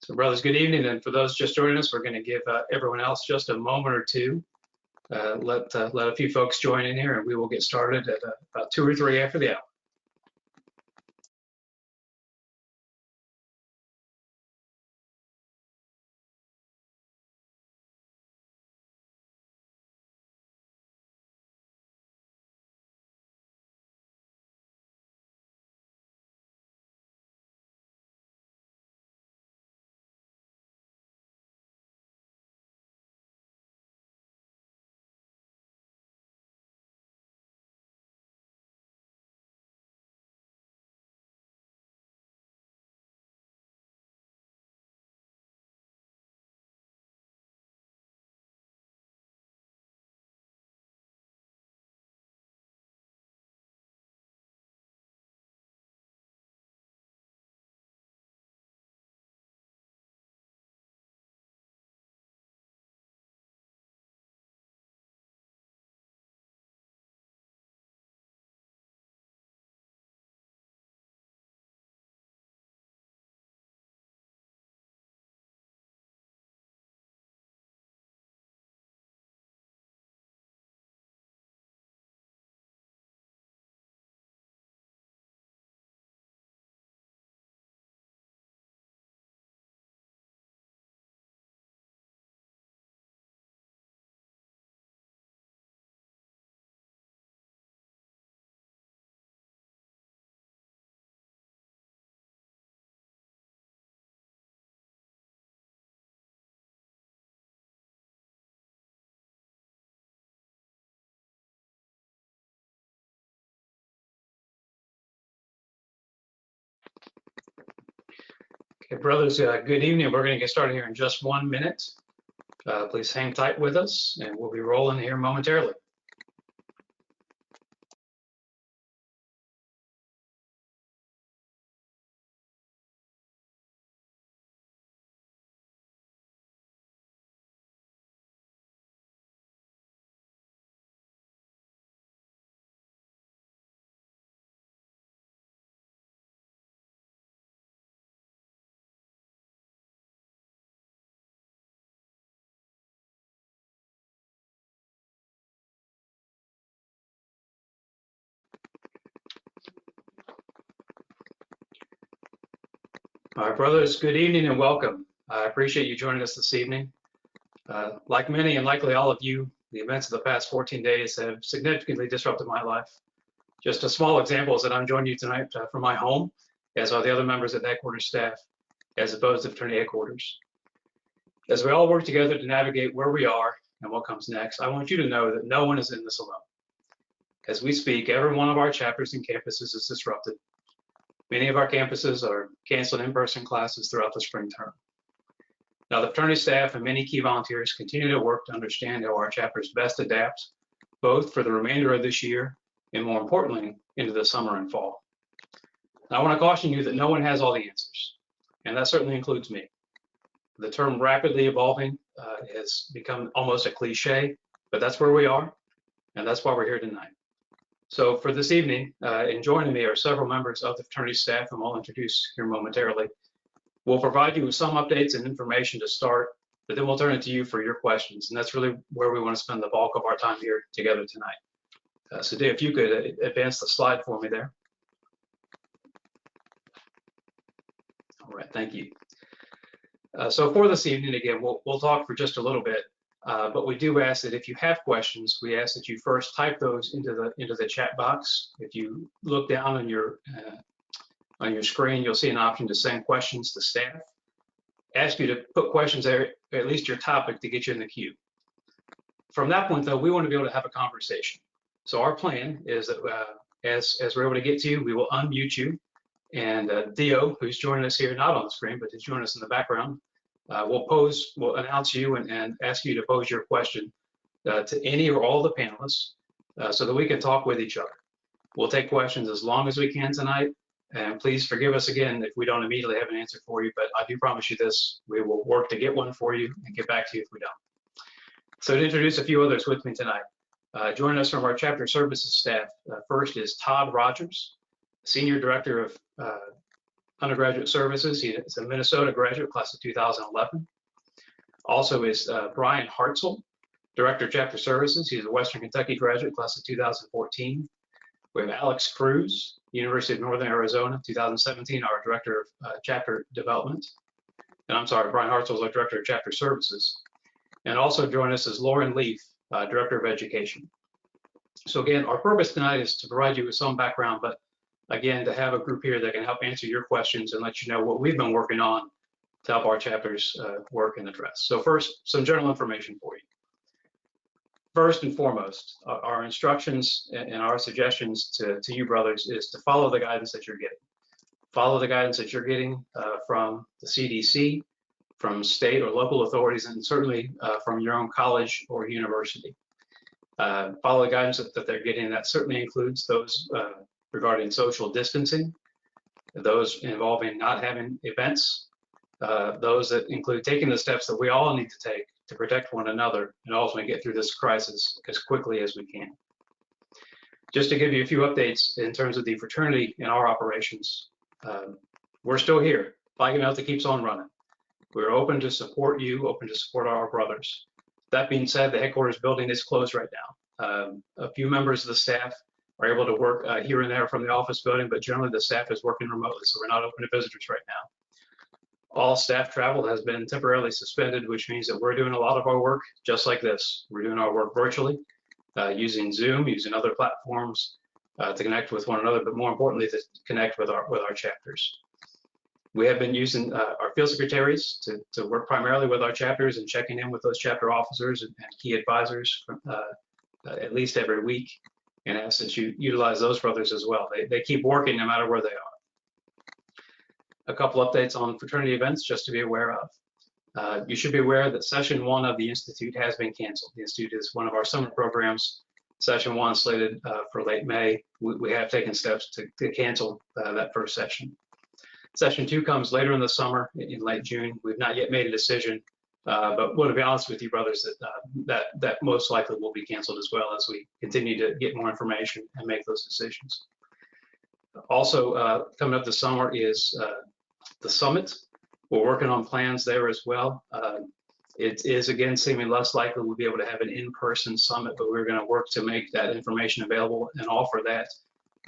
So brothers, good evening. And for those just joining us, we're going to give everyone else just a moment or two. Let a few folks join in here, and we will get started at about 2 or 3 after the hour. Okay, brothers, good evening. We're going to get started here in just 1 minute. Please hang tight with us, and we'll be rolling here momentarily. All right, brothers, good evening and welcome. I appreciate you joining us this evening. Like many and likely all of you, the events of the past 14 days have significantly disrupted my life. Just a small example is that I'm joining you tonight from my home, as are the other members of the headquarters staff, as opposed to fraternity headquarters. As we all work together to navigate where we are and what comes next, I want you to know that no one is in this alone. As we speak, every one of our chapters and campuses is disrupted. Many of our campuses are canceling in-person classes throughout the spring term. Now, the fraternity staff and many key volunteers continue to work to understand how our chapters best adapt, both for the remainder of this year and, more importantly, into the summer and fall. Now, I want to caution you that no one has all the answers, and that certainly includes me. The term rapidly evolving has become almost a cliche, but that's where we are, and that's why we're here tonight. So for this evening, and joining me are several members of the fraternity staff, whom I'll introduce here momentarily. We'll provide you with some updates and information to start, but then we'll turn it to you for your questions. And that's really where we want to spend the bulk of our time here together tonight. So Dave, if you could advance the slide for me there. All right, thank you. So for this evening, again, we'll talk for just a little bit. But we do ask that if you have questions, we ask that you first type those into the chat box. If you look down on your screen, you'll see an option to send questions to staff. Ask you to put questions there, at least your topic, to get you in the queue. From that point, though, we want to be able to have a conversation. So our plan is that as we're able to get to you, we will unmute you. And Theo, who's joining us here, not on the screen, but he's joining us in the background, we'll announce you and ask you to pose your question to any or all the panelists so that we can talk with each other. We'll take questions as long as we can tonight, and please forgive us again if we don't immediately have an answer for you, but I do promise you this, we will work to get one for you and get back to you if we don't. So to introduce a few others with me tonight, joining us from our chapter services staff, first is Todd Rogers, Senior Director of undergraduate services. He's a Minnesota graduate, class of 2011. Also is Brian Hartzell, Director of Chapter Services. He's a Western Kentucky graduate, class of 2014. We have Alex Cruz, University of Northern Arizona, 2017, our Director of Chapter Development. And I'm sorry, Brian Hartzell is our Director of Chapter Services. And also join us is Lauren Leaf, Director of Education. So again, our purpose tonight is to provide you with some background, but again, to have a group here that can help answer your questions and let you know what we've been working on to help our chapters work and address. So first, some general information for you. First and foremost, our instructions and our suggestions to you brothers is to follow the guidance that you're getting. Follow the guidance that you're getting from the CDC, from state or local authorities, and certainly from your own college or university. Follow the guidance that they're getting. That certainly includes those regarding social distancing, those involving not having events, those that include taking the steps that we all need to take to protect one another and ultimately get through this crisis as quickly as we can. Just to give you a few updates in terms of the fraternity and our operations, we're still here. Flag and Delta keeps on running. We're open to support you, open to support our brothers. That being said, the headquarters building is closed right now. A few members of the staff are able to work here and there from the office building, but generally the staff is working remotely, so we're not open to visitors right now. All staff travel has been temporarily suspended, which means that we're doing a lot of our work just like this. We're doing our work virtually, using Zoom, using other platforms to connect with one another, but more importantly, to connect with our chapters. We have been using our field secretaries to work primarily with our chapters and checking in with those chapter officers and key advisors at least every week, and ask that you utilize those brothers as well. They keep working no matter where they are. A couple updates on fraternity events just to be aware of. You should be aware that session 1 of the Institute has been canceled. The Institute is one of our summer programs. Session 1 slated for late May. We have taken steps to cancel that first session. Session 2 comes later in the summer, in late June. We've not yet made a decision, but want to be honest with you, brothers, that most likely will be canceled as well as we continue to get more information and make those decisions. Also, coming up this summer is the summit. We're working on plans there as well. It is again seeming less likely we'll be able to have an in-person summit, but we're going to work to make that information available and offer that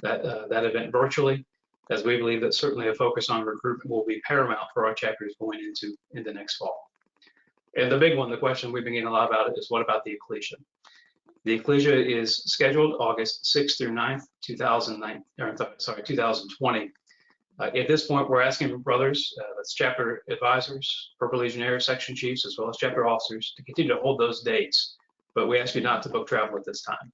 event virtually, as we believe that certainly a focus on recruitment will be paramount for our chapters going into next fall. And the big one, the question we've been getting a lot about is what about the ecclesia? The ecclesia is scheduled August 6th through 9th, 2020. At this point, we're asking brothers, that's chapter advisors, Purple Legionnaires, section chiefs, as well as chapter officers, to continue to hold those dates, but we ask you not to book travel at this time.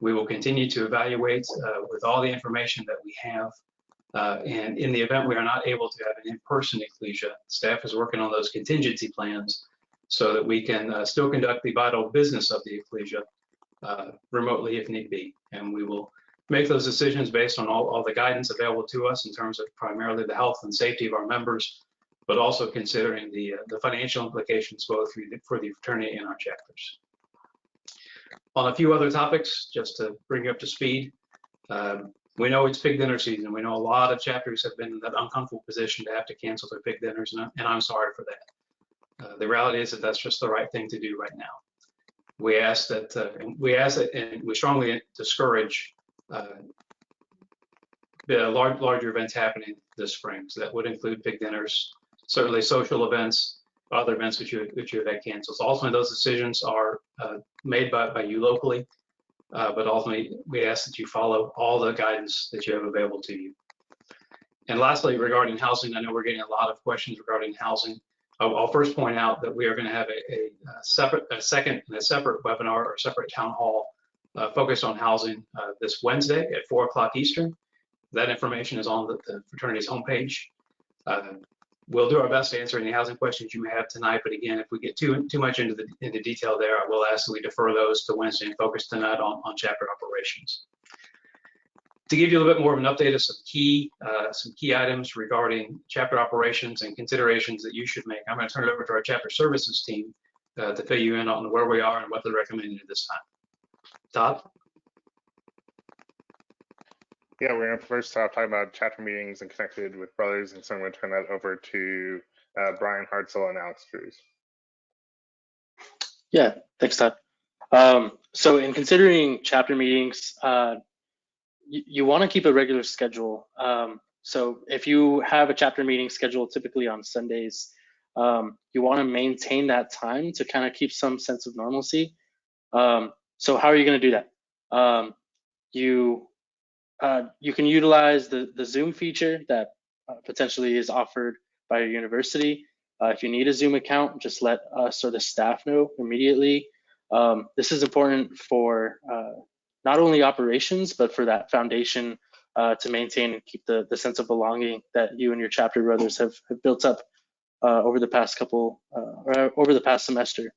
We will continue to evaluate with all the information that we have, and in the event we are not able to have an in-person ecclesia, staff is working on those contingency plans so that we can still conduct the vital business of the ecclesia remotely if need be. And we will make those decisions based on all the guidance available to us in terms of primarily the health and safety of our members, but also considering the financial implications both for the fraternity and our chapters. On a few other topics, just to bring you up to speed, we know it's pig dinner season. We know a lot of chapters have been in that uncomfortable position to have to cancel their pig dinners, and I'm sorry for that. The reality is that that's just the right thing to do right now. We ask that, and we strongly discourage larger events happening this spring. So that would include pig dinners, certainly social events, other events which you have had canceled. So ultimately, those decisions are made by you locally, but ultimately we ask that you follow all the guidance that you have available to you. And lastly, regarding housing, I know we're getting a lot of questions regarding housing. I'll first point out that we are going to have a separate webinar or separate town hall focused on housing this Wednesday at 4 o'clock Eastern. That information is on the fraternity's homepage. We'll do our best to answer any housing questions you may have tonight, but again, if we get too much into detail there, I will ask that we defer those to Wednesday and focus tonight on chapter operations. To give you a little bit more of an update of some key items regarding chapter operations and considerations that you should make, I'm going to turn it over to our chapter services team to fill you in on where we are and what they're recommending at this time. Todd? Yeah, we're going to first talk about chapter meetings and connected with brothers, and so I'm going to turn that over to Brian Hartzell and Alex Cruz. Yeah, thanks, Todd. So in considering chapter meetings, you want to keep a regular schedule. So if you have a chapter meeting scheduled typically on Sundays, you want to maintain that time to kind of keep some sense of normalcy. So how are you going to do that? You can utilize the Zoom feature that potentially is offered by your university. If you need a Zoom account, just let us or the staff know immediately. This is important for not only operations, but for that foundation to maintain and keep the sense of belonging that you and your chapter brothers have built up over the past over the past semester.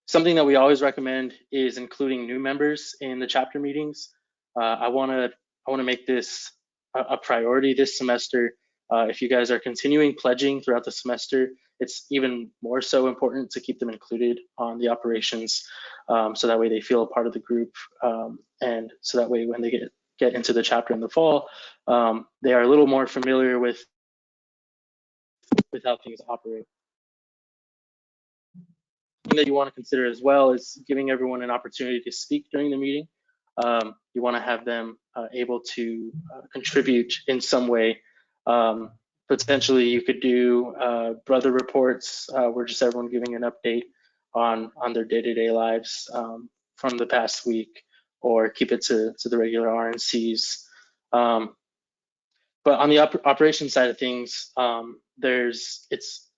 Something that we always recommend is including new members in the chapter meetings. I want to make this a priority this semester. If you guys are continuing pledging throughout the semester, it's even more so important to keep them included on the operations, so that way they feel a part of the group, and so that way when they get into the chapter in the fall, they are a little more familiar with how things operate. That you want to consider as well is giving everyone an opportunity to speak during the meeting. You want to have them able to contribute in some way. Potentially you could do brother reports where just everyone giving an update on their day-to-day lives from the past week, or keep it to the regular RNCs. But on the operations side of things, it's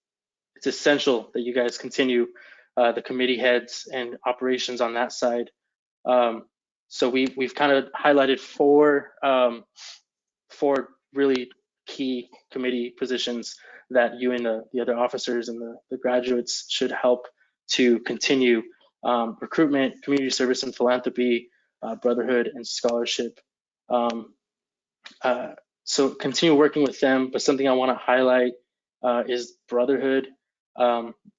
essential that you guys continue the committee heads and operations on that side. So we've kind of highlighted four really key committee positions that you and the other officers and the graduates should help to continue: recruitment, community service and philanthropy, brotherhood, and scholarship. So continue working with them. But something I want to highlight is brotherhood.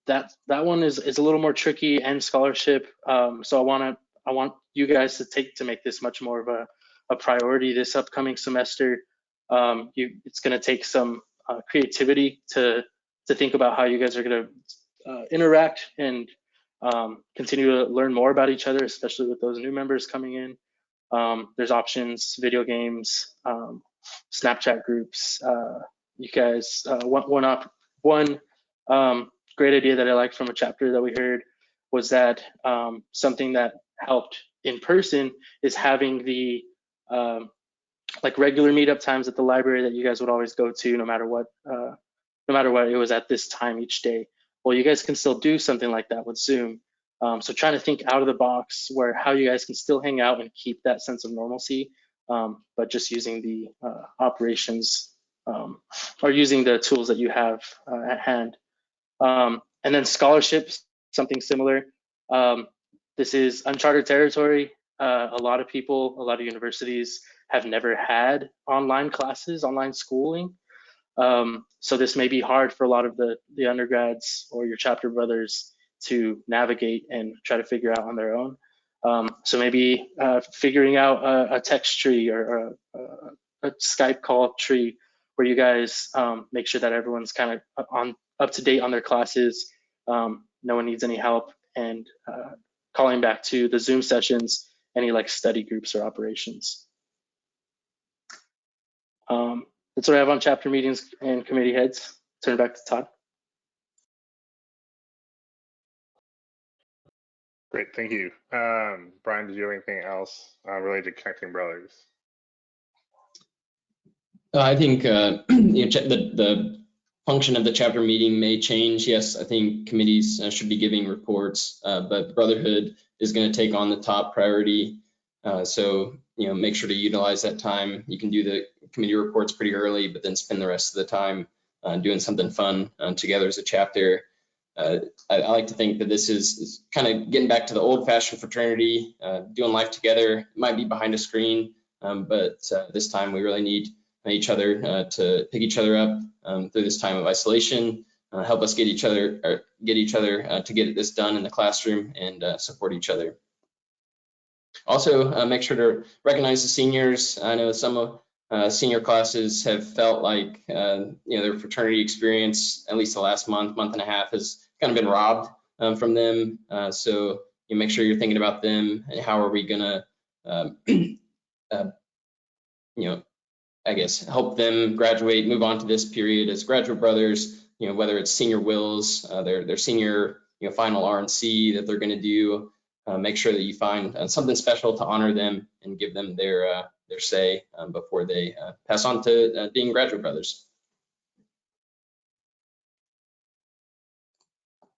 That one is a little more tricky, and scholarship. So I want you guys to make this much more of a priority this upcoming semester. It's going to take some creativity to think about how you guys are going to interact and continue to learn more about each other, especially with those new members coming in. There's options, video games, Snapchat groups. You guys, one great idea that I liked from a chapter that we heard was that something that helped in person is having the like regular meetup times at the library that you guys would always go to, no matter what it was at this time each day. Well, you guys can still do something like that with Zoom. So trying to think out of the box where how you guys can still hang out and keep that sense of normalcy, but just using the operations or using the tools that you have at hand. And then scholarships, something similar. This is uncharted territory. A lot of people, a lot of universities have never had online classes, online schooling. So this may be hard for a lot of the undergrads or your chapter brothers to navigate and try to figure out on their own. So maybe figuring out a text tree or a Skype call tree where you guys make sure that everyone's kind of up to date on their classes, no one needs any help, and calling back to the Zoom sessions, any like study groups or operations. That's what I have on chapter meetings and committee heads. Turn it back to Todd. Great, thank you. Brian, did you have anything else related to connecting brothers? I think the function of the chapter meeting may change. Yes, I think committees should be giving reports, but brotherhood is going to take on the top priority. So make sure to utilize that time. You can do the committee reports pretty early, but then spend the rest of the time doing something fun together as a chapter. I like to think that this is kind of getting back to the old-fashioned fraternity, doing life together. It might be behind a screen, but this time we really need each other to pick each other up through this time of isolation, help us get each other to get this done in the classroom, and support each other. Also, make sure to recognize the seniors. I know some senior classes have felt like their fraternity experience, at least the last month and a half, has kind of been robbed from them. So you make sure you're thinking about them and how are we gonna, I guess, help them graduate, move on to this period as graduate brothers. Whether it's senior wills, their senior final R&C that they're going to do. Make sure that you find something special to honor them and give them their say before they pass on to being graduate brothers.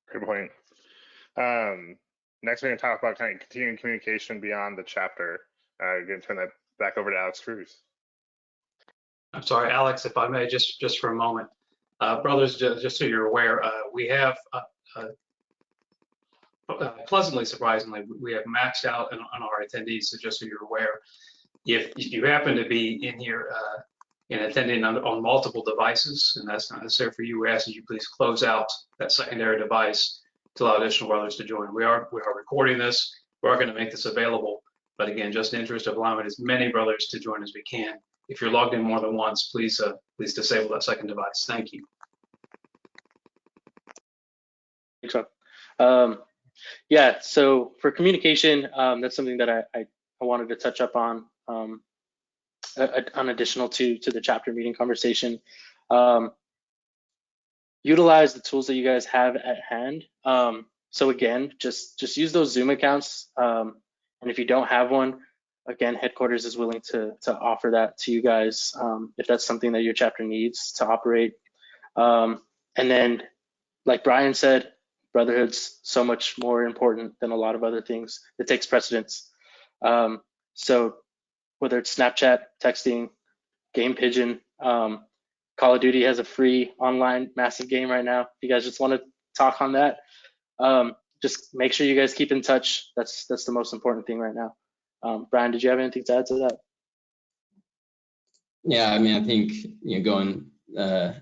Great point. Next, we're going to talk about kind of continuing communication beyond the chapter. Going to turn that back over to Alex Cruz. I'm sorry, Alex, if I may, just for a moment. Brothers, just so you're aware, we have, pleasantly surprisingly, we have maxed out on our attendees, so just so you're aware. If you happen to be in here and attending on multiple devices, and that's not necessary for you, we ask that you please close out that secondary device to allow additional brothers to join. We are recording this. We are going to make this available, but again, just in the interest of allowing as many brothers to join as we can. If you're logged in more than once, please disable that second device. Thank you. Thanks, Rob. Yeah, so for communication, that's something that I wanted to touch up on additional to the chapter meeting conversation. Utilize the tools that you guys have at hand. So again, just use those Zoom accounts. And if you don't have one, again, headquarters is willing to offer that to you guys if that's something that your chapter needs to operate. And then, like Brian said, brotherhood's so much more important than a lot of other things. It takes precedence. So whether it's Snapchat, texting, Game Pigeon, Call of Duty has a free online massive game right now. If you guys just want to talk on that, just make sure you guys keep in touch. That's the most important thing right now. Brian, did you have anything to add to that? Yeah, I mean, I think going, I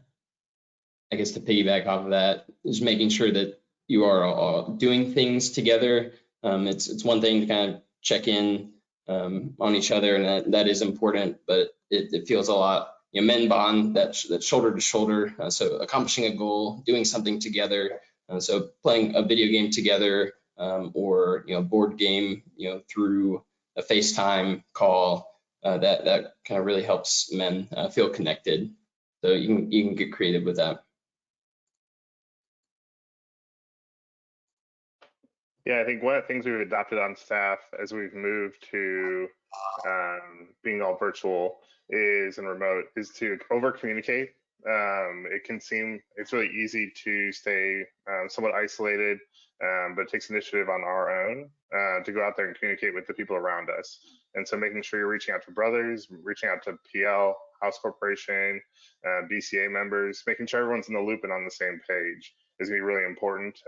guess to piggyback off of that, is making sure that you are all doing things together. It's one thing to kind of check in on each other, and that is important, but it feels a lot. Men bond that shoulder to shoulder. So accomplishing a goal, doing something together. So playing a video game together, or board game, through a FaceTime call, that kind of really helps men feel connected. So you can get creative with that. Yeah, I think one of the things we've adopted on staff as we've moved to being all virtual and remote is to over communicate. It can seem it's really easy to stay somewhat isolated, but it takes initiative on our own to go out there and communicate with the people around us. And so making sure you're reaching out to brothers, reaching out to PL, House Corporation, BCA members, making sure everyone's in the loop and on the same page is going to be really important.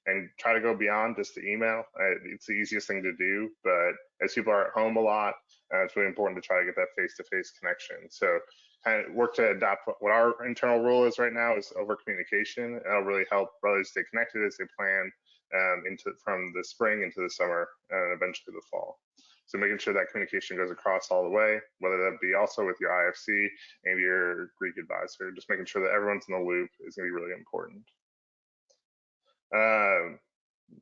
And try to go beyond just the email. It's the easiest thing to do, but as people are at home a lot, it's really important to try to get that face-to-face connection. So kind of work to adopt what our internal rule is right now is over communication. It'll really help brothers stay connected as they plan from the spring into the summer and eventually the fall. So making sure that communication goes across all the way, whether that be also with your IFC, maybe your Greek advisor, just making sure that everyone's in the loop is going to be really important.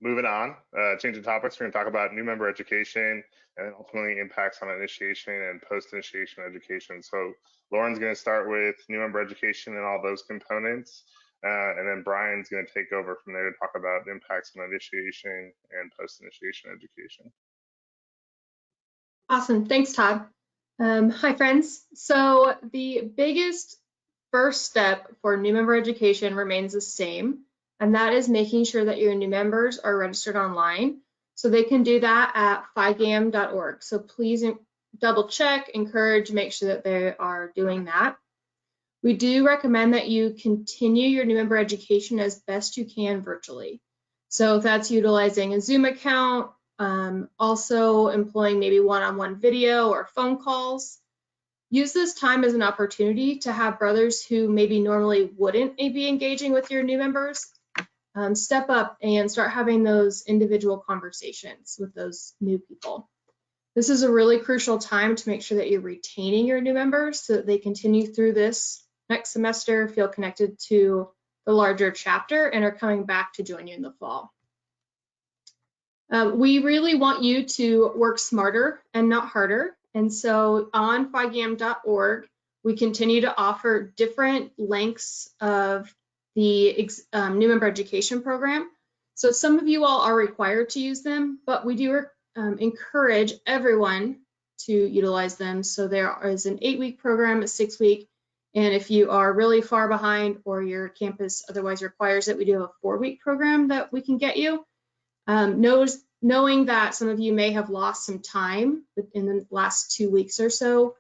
Moving on, changing topics, we're going to talk about new member education and ultimately impacts on initiation and post-initiation education. So Lauren's going to start with new member education and all those components, and then Brian's going to take over from there to talk about impacts on initiation and post-initiation education. Awesome, thanks, Todd. Hi, friends. So the biggest first step for new member education remains the same, and that is making sure that your new members are registered online. So they can do that at phigam.org. So please double check, encourage, make sure that they are doing that. We do recommend that you continue your new member education as best you can virtually. So if that's utilizing a Zoom account, also employing maybe one-on-one video or phone calls. Use this time as an opportunity to have brothers who maybe normally wouldn't be engaging with your new members step up and start having those individual conversations with those new people. This is a really crucial time to make sure that you're retaining your new members so that they continue through this next semester, feel connected to the larger chapter, and are coming back to join you in the fall. We really want you to work smarter and not harder. And so on phygam.org, we continue to offer different lengths of the new member education program. So some of you all are required to use them, but we do encourage everyone to utilize them. So there is an 8-week program, a 6-week, and if you are really far behind or your campus otherwise requires it, we do have a 4-week program that we can get you. Knowing that some of you may have lost some time in the last 2 weeks or so,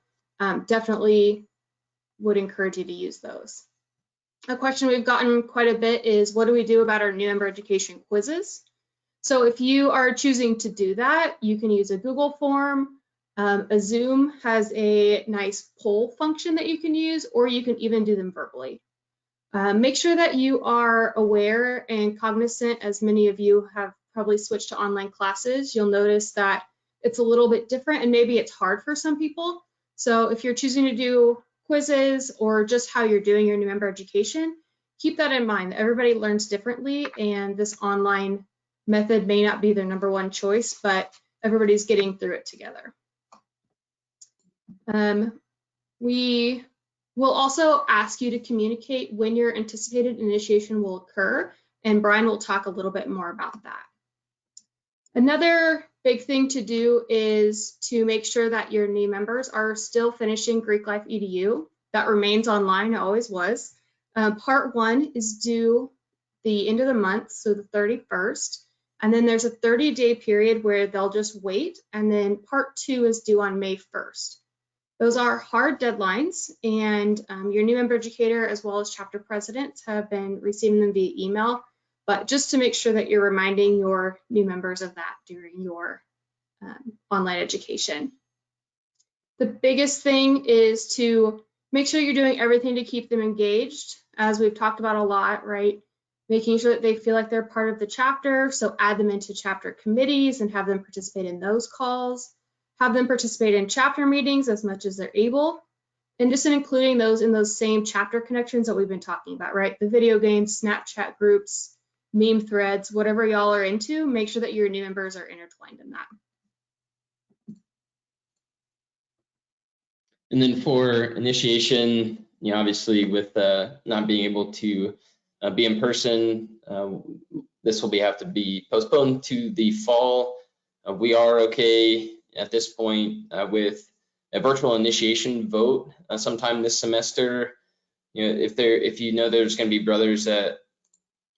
definitely would encourage you to use those. A question we've gotten quite a bit is, what do we do about our new member education quizzes? So if you are choosing to do that, you can use a Google form. A Zoom has a nice poll function that you can use, or you can even do them verbally. Make sure that you are aware and cognizant, as many of you have probably switched to online classes. You'll notice that it's a little bit different and maybe it's hard for some people. So if you're choosing to do quizzes or just how you're doing your new member education, keep that in mind. Everybody learns differently, and this online method may not be their #1 choice, but everybody's getting through it together. We will also ask you to communicate when your anticipated initiation will occur, and Brian will talk a little bit more about that. Another big thing to do is to make sure that your new members are still finishing Greek Life EDU. That remains online, it always was. Part 1 is due the end of the month, so the 31st. And then there's a 30-day period where they'll just wait. And then part 2 is due on May 1st. Those are hard deadlines, and your new member educator as well as chapter presidents have been receiving them via email. But just to make sure that you're reminding your new members of that during your online education. The biggest thing is to make sure you're doing everything to keep them engaged, as we've talked about a lot, right? Making sure that they feel like they're part of the chapter, so add them into chapter committees and have them participate in those calls. Have them participate in chapter meetings as much as they're able, and just including those in those same chapter connections that we've been talking about, right? The video games, Snapchat groups, meme threads, whatever y'all are into, make sure that your new members are intertwined in that. And then for initiation, obviously with not being able to be in person, this will have to be postponed to the fall. We are okay at this point with a virtual initiation vote sometime this semester. If you know there's going to be brothers that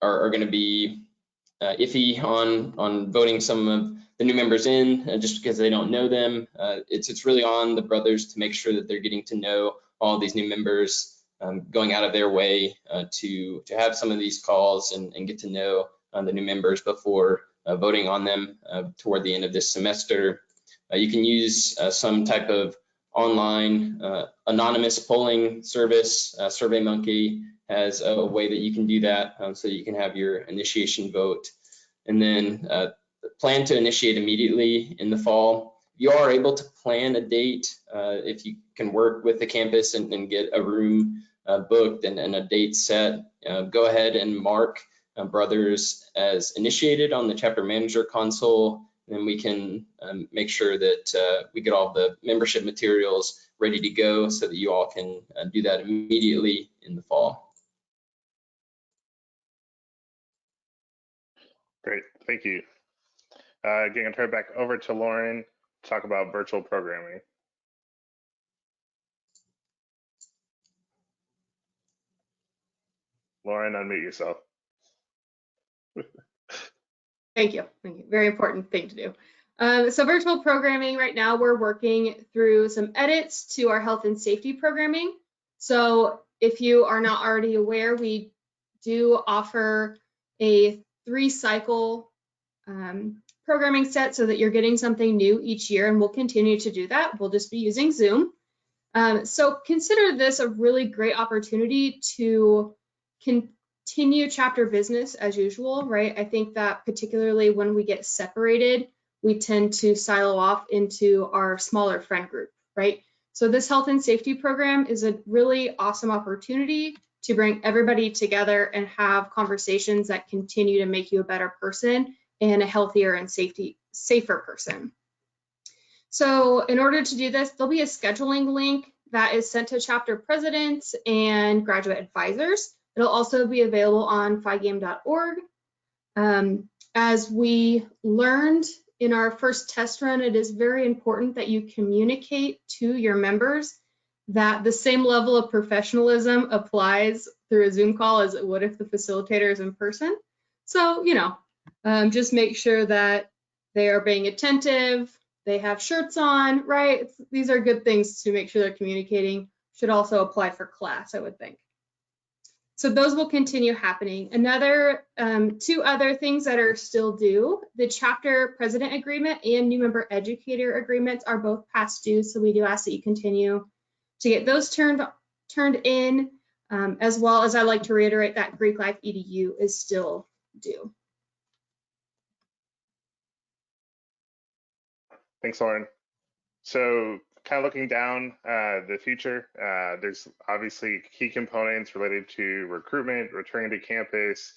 are going to be iffy on voting some of the new members in just because they don't know them, it's really on the brothers to make sure that they're getting to know all these new members, going out of their way to have some of these calls and get to know the new members before voting on them toward the end of this semester. You can use some type of online anonymous polling service. SurveyMonkey has a way that you can do that, so you can have your initiation vote. And then plan to initiate immediately in the fall. You are able to plan a date if you can work with the campus and get a room booked and a date set. Go ahead and mark brothers as initiated on the chapter manager console, and we can make sure that we get all the membership materials ready to go so that you all can do that immediately in the fall. Great, thank you. Again, I'll turn it back over to Lauren to talk about virtual programming. Lauren, unmute yourself. Thank you. Very important thing to do. So virtual programming, right now we're working through some edits to our health and safety programming. So if you are not already aware, we do offer a 3-cycle programming set so that you're getting something new each year, and we'll continue to do that. We'll just be using Zoom. So consider this a really great opportunity to continue chapter business as usual, right? I think that particularly when we get separated, we tend to silo off into our smaller friend group, right? So this health and safety program is a really awesome opportunity to bring everybody together and have conversations that continue to make you a better person and a healthier and safer person. So in order to do this, there'll be a scheduling link that is sent to chapter presidents and graduate advisors. It'll also be available on phigame.org. As we learned in our first test run, it is very important that you communicate to your members that the same level of professionalism applies through a Zoom call as it would if the facilitator is in person. So, just make sure that they are being attentive, they have shirts on, right? These are good things to make sure they're communicating. Should also apply for class, I would think. So those will continue happening. Two other things that are still due, the chapter president agreement and new member educator agreements are both past due. So we do ask that you continue to get those turned in, as well as I like to reiterate that Greek Life EDU is still due. Thanks, Lauren. So kind of looking down the future, there's obviously key components related to recruitment, returning to campus,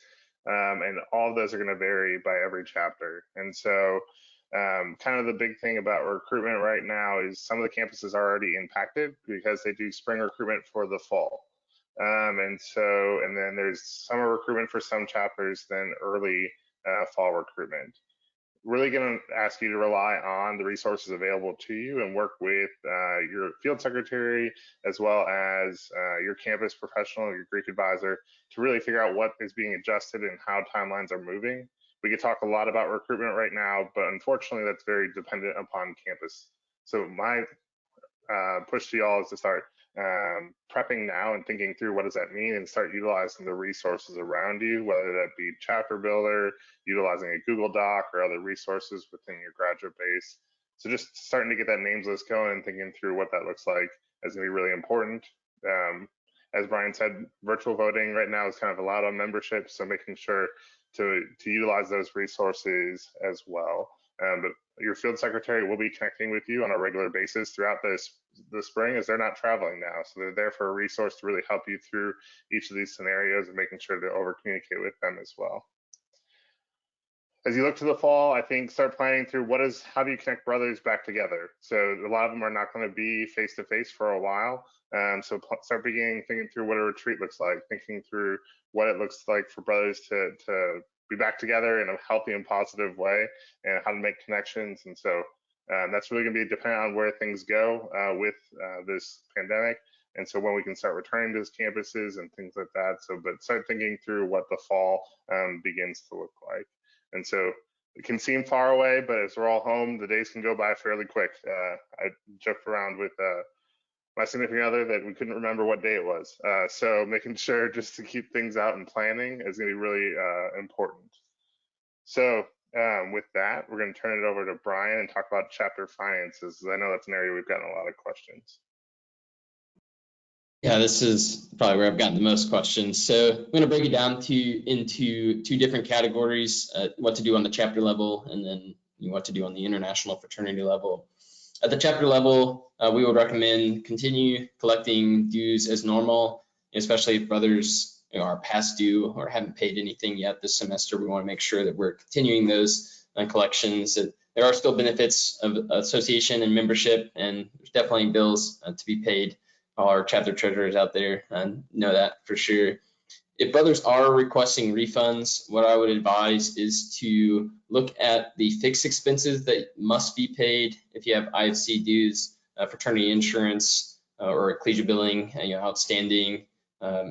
and all of those are going to vary by every chapter. And so kind of the big thing about recruitment right now is some of the campuses are already impacted because they do spring recruitment for the fall. And then there's summer recruitment for some chapters, then early fall recruitment. Really going to ask you to rely on the resources available to you and work with your field secretary as well as your campus professional, your Greek advisor, to really figure out what is being adjusted and how timelines are moving. We could talk a lot about recruitment right now, but unfortunately that's very dependent upon campus. So my push to y'all is to start prepping now and thinking through what does that mean and start utilizing the resources around you, whether that be Chapter Builder, utilizing a Google Doc or other resources within your graduate base. So just starting to get that names list going and thinking through what that looks like is going to be really important. As Brian said, virtual voting right now is kind of allowed on membership, so making sure to utilize those resources as well. But your field secretary will be connecting with you on a regular basis throughout the spring, as they're not traveling now. So they're there for a resource to really help you through each of these scenarios and making sure to over communicate with them as well. As you look to the fall, I think start planning through how do you connect brothers back together? So a lot of them are not going to be face to face for a while. So start thinking through what a retreat looks like, thinking through what it looks like for brothers to be back together in a healthy and positive way, and how to make connections. And so that's really going to be dependent on where things go with this pandemic. And so when we can start returning to those campuses and things like that. But start thinking through what the fall begins to look like. And so it can seem far away, but as we're all home, the days can go by fairly quick. I joked around with my significant other that we couldn't remember what day it was. So making sure just to keep things out and planning is going to be really important. So with that, we're going to turn it over to Brian and talk about chapter finances. I know that's an area we've gotten a lot of questions. Yeah, this is probably where I've gotten the most questions. So I'm going to break it down into two different categories, what to do on the chapter level and then what to do on the international fraternity level. At the chapter level, we would recommend continue collecting dues as normal, especially if brothers are past due or haven't paid anything yet this semester. We want to make sure that we're continuing those collections. There are still benefits of association and membership, and there's definitely bills to be paid. All our chapter treasurers out there know that for sure. If brothers are requesting refunds, what I would advise is to look at the fixed expenses that must be paid. If you have IFC dues, fraternity insurance, or ecclesia billing, outstanding,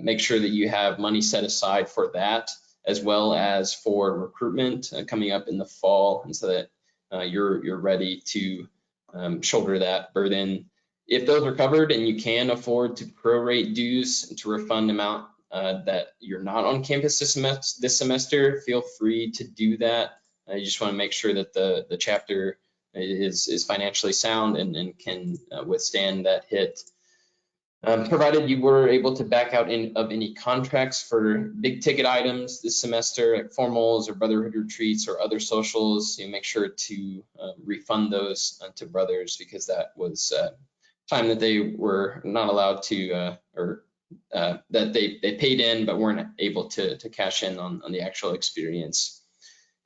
make sure that you have money set aside for that, as well as for recruitment coming up in the fall, and so that you're ready to shoulder that burden. If those are covered and you can afford to prorate dues to refund amount that you're not on campus this semester, feel free to do that. You just want to make sure that the chapter is financially sound and can withstand that hit. Provided you were able to back out of any contracts for big ticket items this semester, like formals or brotherhood retreats or other socials, make sure to refund those to brothers, because that was time that they were not allowed to, that they paid in but weren't able to cash in on the actual experience.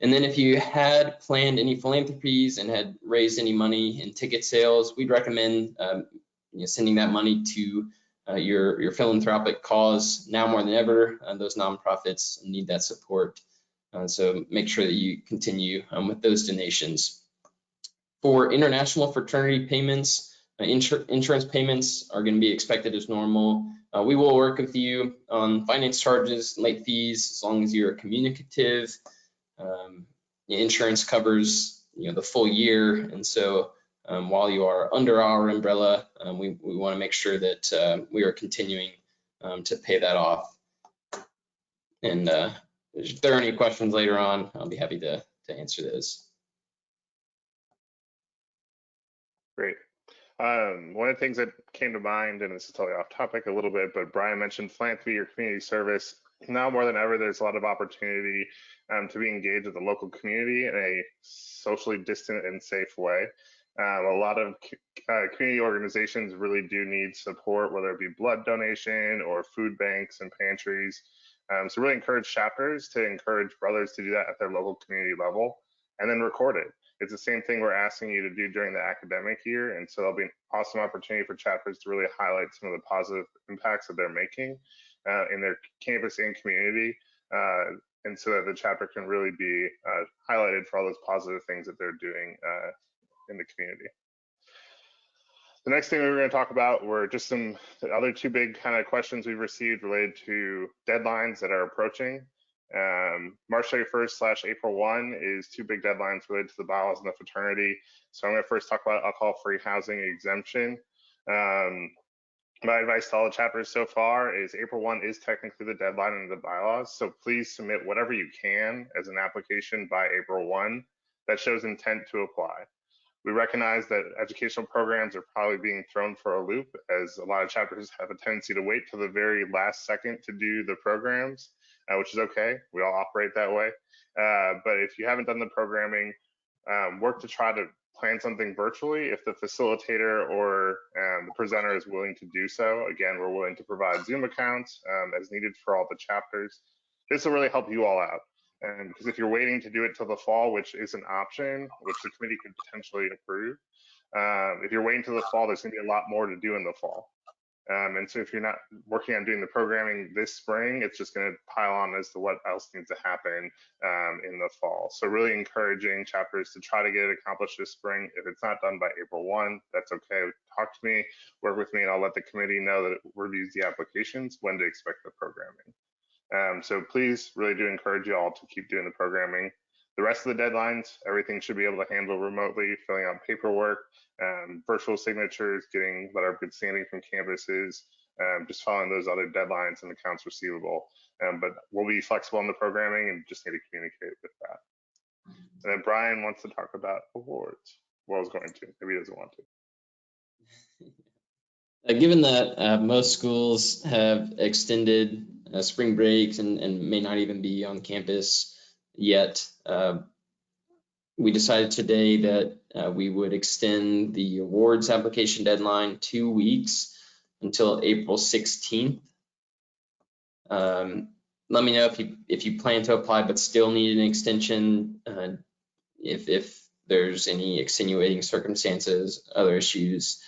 And then if you had planned any philanthropies and had raised any money in ticket sales, we'd recommend sending that money to your philanthropic cause now more than ever. Those nonprofits need that support. So make sure that you continue with those donations. For international fraternity payments, insurance payments are going to be expected as normal. We will work with you on finance charges, late fees, as long as you're communicative. Insurance covers the full year, and so while you are under our umbrella, we want to make sure that we are continuing to pay that off. And if there are any questions later on, I'll be happy to answer those. Great. One of the things that came to mind, and this is totally off topic a little bit, but Brian mentioned philanthropy or community service. Now more than ever, there's a lot of opportunity to be engaged with the local community in a socially distant and safe way. A lot of community organizations really do need support, whether it be blood donation or food banks and pantries. So really encourage chapters to encourage brothers to do that at their local community level, and then record it. It's the same thing we're asking you to do during the academic year, and so there'll be an awesome opportunity for chapters to really highlight some of the positive impacts that they're making in their campus and community, and so that the chapter can really be highlighted for all those positive things that they're doing in the community. The next thing we were going to talk about were just some other two big kind of questions we've received related to deadlines that are approaching. March 31st / April 1 is two big deadlines related to the bylaws and the fraternity. So I'm going to first talk about alcohol-free housing exemption. My advice to all the chapters so far is April 1 is technically the deadline in the bylaws. So please submit whatever you can as an application by April 1 that shows intent to apply. We recognize that educational programs are probably being thrown for a loop, as a lot of chapters have a tendency to wait till the very last second to do the programs, which is okay. We all operate that way. But if you haven't done the programming, work to try to plan something virtually if the facilitator or the presenter is willing to do so. Again, we're willing to provide Zoom accounts as needed for all the chapters. This will really help you all out. Because if you're waiting to do it till the fall, which is an option, which the committee could potentially approve, if you're waiting till the fall, there's going to be a lot more to do in the fall. And so if you're not working on doing the programming this spring, it's just going to pile on as to what else needs to happen in the fall. So really encouraging chapters to try to get it accomplished this spring. If it's not done by April 1, that's okay. Talk to me, work with me, and I'll let the committee know that it reviews the applications when to expect the programming. So please really do encourage you all to keep doing the programming. The rest of the deadlines, everything should be able to handle remotely, filling out paperwork, virtual signatures, getting letter of good standing from campuses, just following those other deadlines and accounts receivable. But we'll be flexible in the programming and just need to communicate with that. And then Brian wants to talk about awards. Well, I was going to, maybe he doesn't want to. Given that most schools have extended spring breaks and may not even be on campus yet, we decided today that we would extend the awards application deadline 2 weeks until April 16th. Let me know if you plan to apply but still need an extension, if there's any extenuating circumstances, other issues.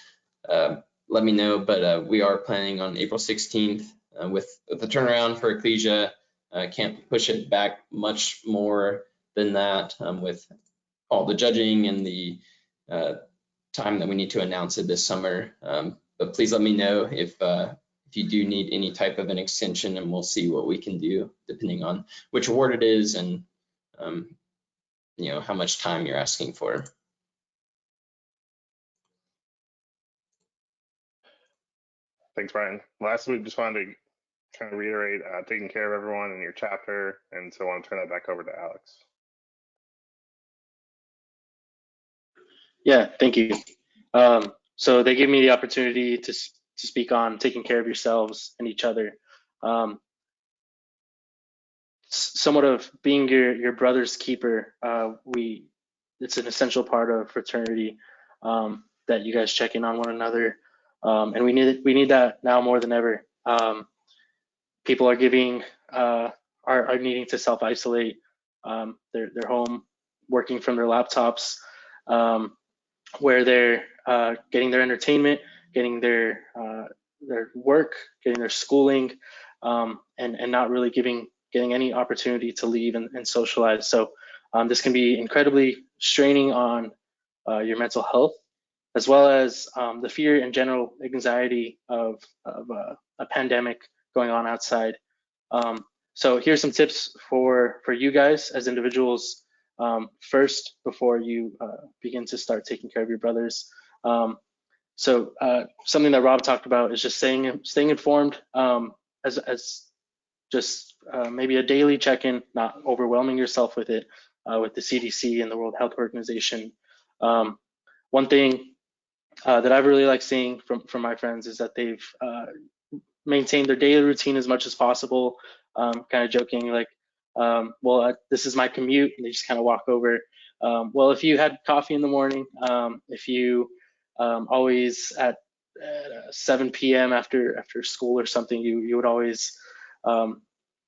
Let me know, but we are planning on April 16th with the turnaround for Ecclesia. Can't push it back much more than that with all the judging and the time that we need to announce it this summer. But please let me know if you do need any type of an extension, and we'll see what we can do depending on which award it is and how much time you're asking for. Thanks, Brian. Lastly, we just wanted to kind of reiterate taking care of everyone in your chapter, and so I want to turn that back over to Alex. Yeah, thank you. So they gave me the opportunity to to speak on taking care of yourselves and each other. Somewhat of being your brother's keeper. It's an essential part of fraternity, that you guys check in on one another, and we need that now more than ever. People are are needing to self-isolate. They're home working from their laptops, where they're getting their entertainment, getting their work, getting their schooling, and not really getting any opportunity to leave and socialize. So this can be incredibly straining on your mental health, as well as the fear and general anxiety of a pandemic going on outside. So here's some tips for you guys as individuals. First, before you begin to start taking care of your brothers. So something that Rob talked about is just staying informed, as just maybe a daily check-in, not overwhelming yourself with it, with the CDC and the World Health Organization. One thing that I really like seeing from my friends is that they've maintained their daily routine as much as possible, kind of joking like, well, this is my commute, and they just kind of walk over. Well, if you had coffee in the morning, if you always at 7 p.m. after school or something, you would always,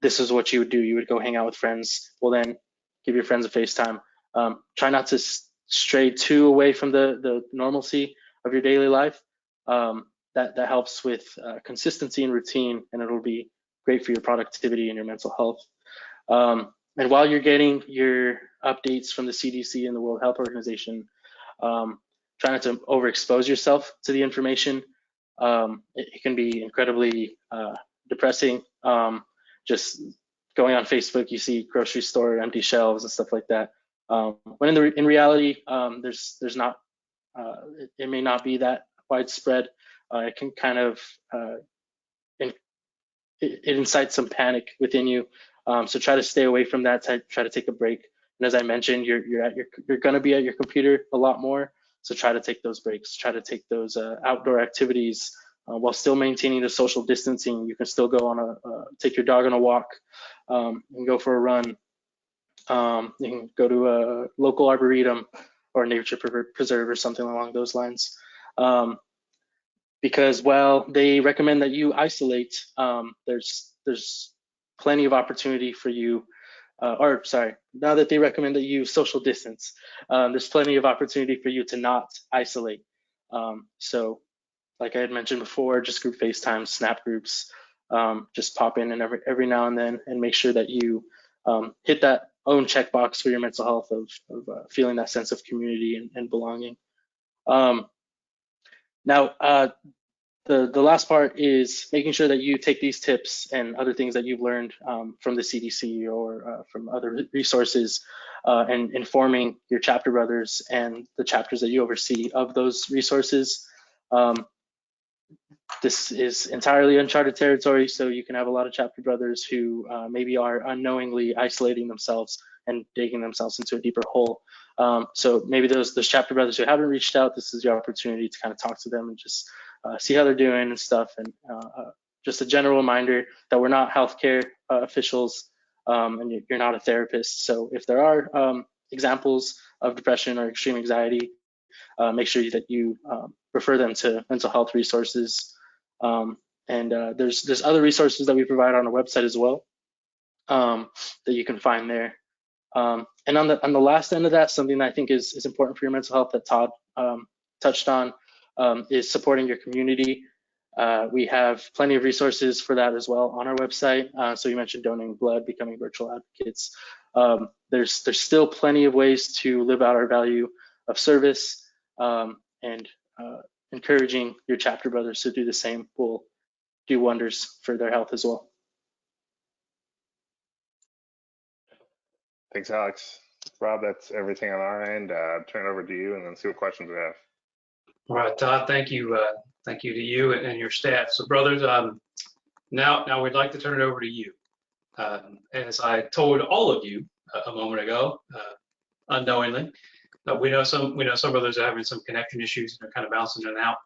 this is what you would do. You would go hang out with friends. Well, then give your friends a FaceTime. Try not to stray too away from the normalcy of your daily life. That helps with consistency and routine, and it'll be great for your productivity and your mental health. And while you're getting your updates from the CDC and the World Health Organization, try not to overexpose yourself to the information. It can be incredibly depressing. Just going on Facebook, you see grocery store empty shelves and stuff like that. When in reality, there's not. It may not be that widespread. It can kind of it incites some panic within you. So try to stay away from that. Try to take a break. And as I mentioned, you're going to be at your computer a lot more. So try to take those breaks. Try to take those outdoor activities while still maintaining the social distancing. You can still go on take your dog on a walk, and go for a run. You can go to a local arboretum or nature preserve or something along those lines. Because while they recommend that you isolate, there's plenty of opportunity for you, now that they recommend that you social distance, there's plenty of opportunity for you to not isolate. So like I had mentioned before, just group FaceTime, Snap groups, just pop in and every now and then, and make sure that you hit that own checkbox for your mental health of feeling that sense of community and belonging. Now, the last part is making sure that you take these tips and other things that you've learned from the CDC or from other resources, and informing your chapter brothers and the chapters that you oversee of those resources. This is entirely uncharted territory, so you can have a lot of chapter brothers who maybe are unknowingly isolating themselves and digging themselves into a deeper hole. So maybe those chapter brothers who haven't reached out, this is your opportunity to kind of talk to them and just see how they're doing and stuff. And just a general reminder that we're not healthcare officials, and you're not a therapist. So if there are examples of depression or extreme anxiety, make sure that you refer them to mental health resources. And there's other resources that we provide on our website as well, that you can find there. And on the last end of that, something that I think is important for your mental health that Todd touched on, is supporting your community. We have plenty of resources for that as well on our website. So you mentioned donating blood, becoming virtual advocates. There's still plenty of ways to live out our value of service, and encouraging your chapter brothers to do the same will do wonders for their health as well. Thanks, Alex. Rob, that's everything on our end. Turn it over to you and then see what questions we have. All right, Todd, thank you. Thank you to you and your staff. So brothers, now we'd like to turn it over to you. As I told all of you a moment ago, unknowingly, we know some brothers are having some connection issues and they're kind of bouncing in and out.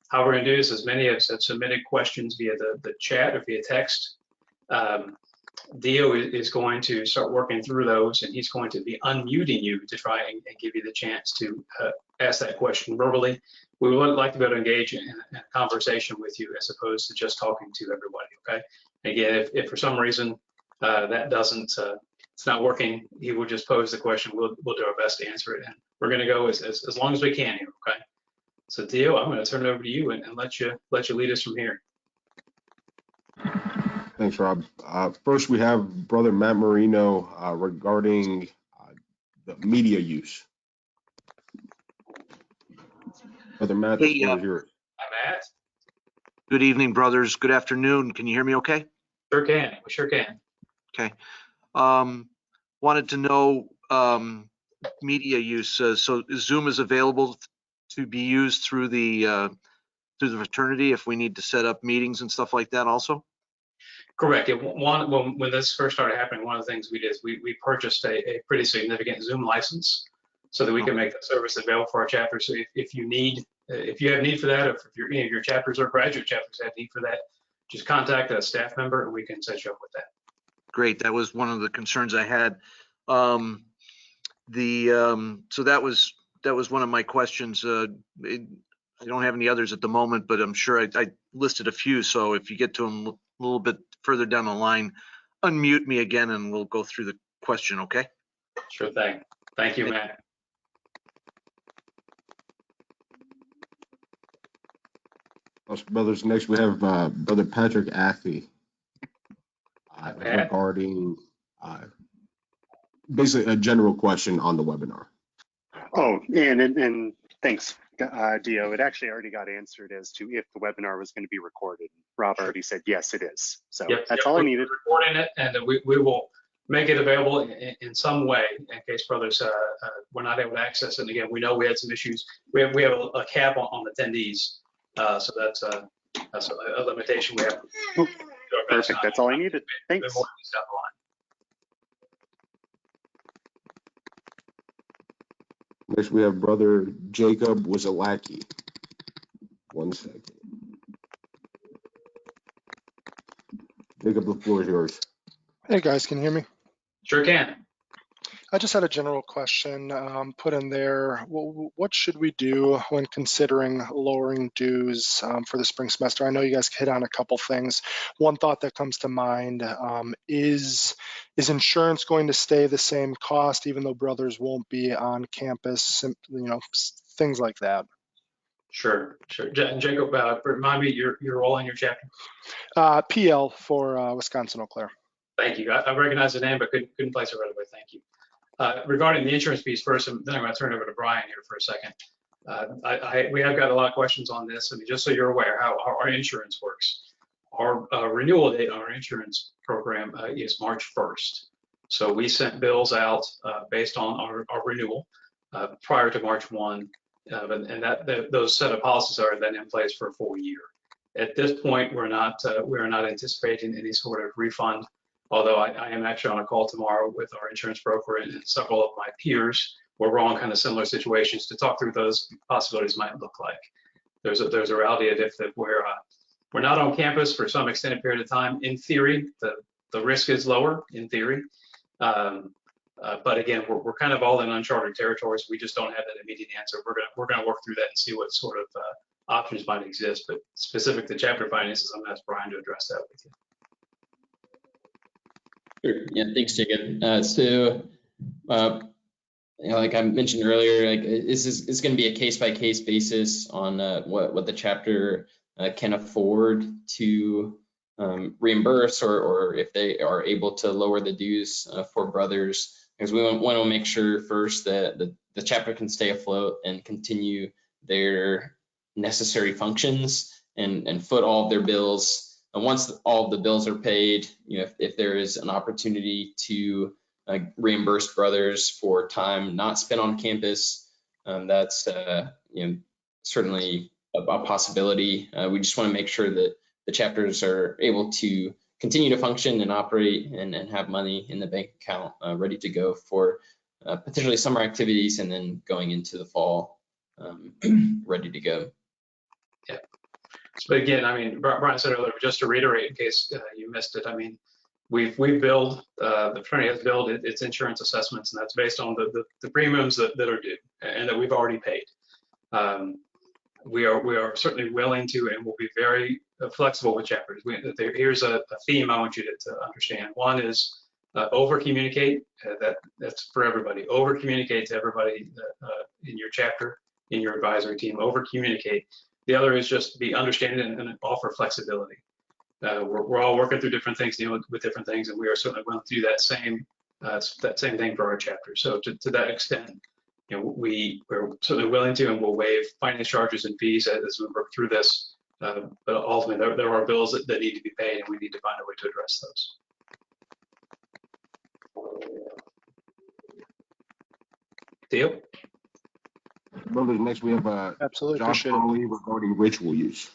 how we're going to do this is many of us have submitted questions via the chat or via text. Dio is going to start working through those, and he's going to be unmuting you to try and give you the chance to ask that question verbally. We would like to be able to engage in a conversation with you as opposed to just talking to everybody, okay? Again, if for some reason that doesn't, it's not working, he will just pose the question. We'll do our best to answer it, and we're going to go as long as we can here, okay? So Dio, I'm going to turn it over to you and let you lead us from here. Thanks, Rob. First, we have Brother Matt Marino regarding the media use. Brother Matt, the floor is yours. Hi, Matt. Good evening, brothers. Good afternoon. Can you hear me okay? Sure can. We sure can. Okay. Wanted to know media use. So Zoom is available to be used through the fraternity if we need to set up meetings and stuff like that also? Correct. When this first started happening, one of the things we did is we purchased a pretty significant Zoom license so that we can make the service available for our chapters. So if you have need for that, or if any of your chapters or graduate chapters have need for that, just contact a staff member and we can set you up with that. Great. That was one of the concerns I had. So that was one of my questions. I don't have any others at the moment, but I'm sure I listed a few. So if you get to them a little bit further down the line, unmute me again and we'll go through the question, okay? Sure thing. Thank you, Matt. Brothers, next we have Brother Patrick Athy regarding basically a general question on the webinar. Oh, and thanks, Dio. It actually already got answered as to if the webinar was going to be recorded. Rob already said yes, it is. So that's all I needed. We're recording it, and we will make it available in some way in case brothers were not able to access it. And again, we know we had some issues. We have a cap on attendees, so that's a limitation we have. Oh, perfect. That's all I needed. Thanks. Next, we have Brother Jacob Wazalaki. 1 second. Jacob, the floor is yours. Hey guys, can you hear me? Sure can. I just had a general question put in there. What should we do when considering lowering dues for the spring semester? I know you guys hit on a couple things. One thought that comes to mind is insurance going to stay the same cost even though brothers won't be on campus? You know, things like that. Sure. Jacob, remind me your role in your chapter. PL for Wisconsin Eau Claire. Thank you. I recognize the name, but couldn't place it right away. Thank you. Regarding the insurance piece first, and then I'm going to turn it over to Brian here for a second. We have got a lot of questions on this. I mean, just so you're aware how our insurance works. Our renewal date on our insurance program is March 1st. So we sent bills out based on our renewal prior to March 1, and those set of policies are then in place for a full year. At this point, we are not anticipating any sort of refund. Although I am actually on a call tomorrow with our insurance broker and several of my peers where we're all in kind of similar situations to talk through those possibilities might look like. There's a reality of if we're not on campus for some extended period of time, in theory, the risk is lower in theory. But again, we're kind of all in uncharted territories. We just don't have that immediate answer. We're gonna work through that and see what sort of options might exist. But specific to chapter finances, I'm gonna ask Brian to address that with you. Sure. Yeah, thanks, Jacob. Like I mentioned earlier, like it's going to be a case-by-case basis on what the chapter can afford to reimburse, or if they are able to lower the dues for brothers. Because we want to make sure first that the chapter can stay afloat and continue their necessary functions and foot all of their bills. And once all of the bills are paid, if there is an opportunity to reimburse brothers for time not spent on campus, that's certainly a possibility. We just want to make sure that the chapters are able to continue to function and operate and have money in the bank account ready to go for potentially summer activities and then going into the fall ready to go. Yeah, But again, I mean, Brian said earlier, just to reiterate in case you missed it, I mean, we've billed, the fraternity has billed its insurance assessments, and that's based on the premiums that are due and that we've already paid. We are certainly willing to and will be very flexible with chapters. Here's a theme I want you to understand. One is over communicate. That's for everybody. Over communicate to everybody in your chapter, in your advisory team. Over communicate. The other is just be understanding and offer flexibility. We're all working through different things, dealing with different things, and we are certainly willing to do that same thing for our chapter. So to that extent, you know, we're certainly willing to and will waive finance charges and fees as we work through this. But ultimately, there are bills that need to be paid, and we need to find a way to address those. Deal? Brothers, next we have Absolutely, Josh appreciate it. Crowley regarding ritual use.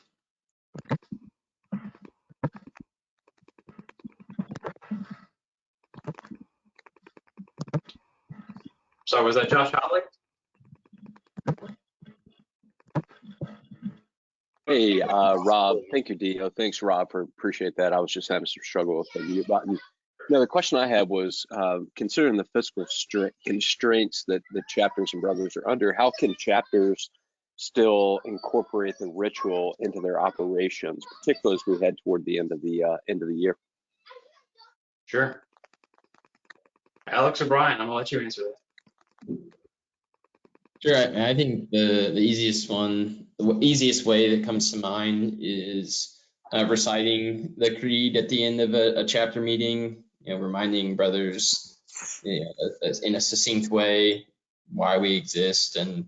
So was that Josh Holly? Hey, Rob, thank you, Dio. Thanks, Rob, appreciate that. I was just having some struggle with the mute button. Now, the question I had was, considering the fiscal constraints that the chapters and brothers are under, how can chapters still incorporate the ritual into their operations, particularly as we head toward the end of the year? Sure. Alex or Brian, I'm gonna let you answer that. Sure, I think the easiest way that comes to mind is reciting the creed at the end of a chapter meeting. You know, reminding brothers, you know, in a succinct way why we exist, and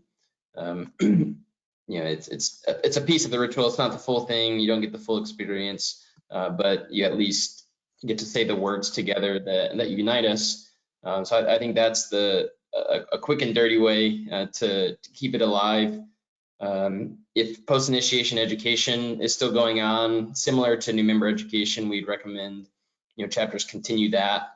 you know, it's a piece of the ritual. It's not the full thing. You don't get the full experience, but you at least get to say the words together that unite us. So I think that's a quick and dirty way to keep it alive. If post-initiation education is still going on, similar to new member education, we'd recommend, you know, chapters continue that.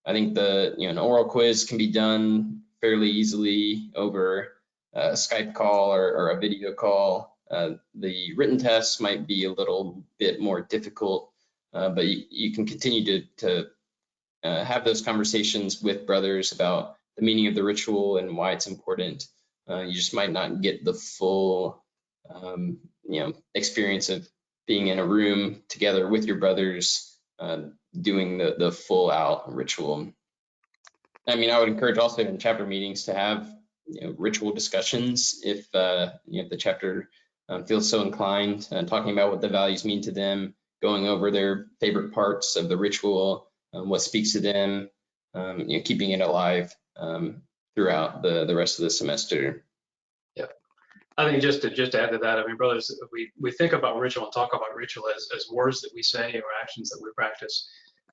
I think an oral quiz can be done fairly easily over a Skype call or a video call. The written tests might be a little bit more difficult, but you can continue to have those conversations with brothers about the meaning of the ritual and why it's important. You just might not get the full you know, experience of being in a room together with your brothers doing the full out ritual. I mean, I would encourage also in chapter meetings to have, you know, ritual discussions if you know, the chapter feels so inclined, talking about what the values mean to them, going over their favorite parts of the ritual, what speaks to them, you know, keeping it alive throughout the rest of the semester. Yeah, I think just to add to that, I mean, brothers, we think about ritual and talk about ritual as words that we say or actions that we practice.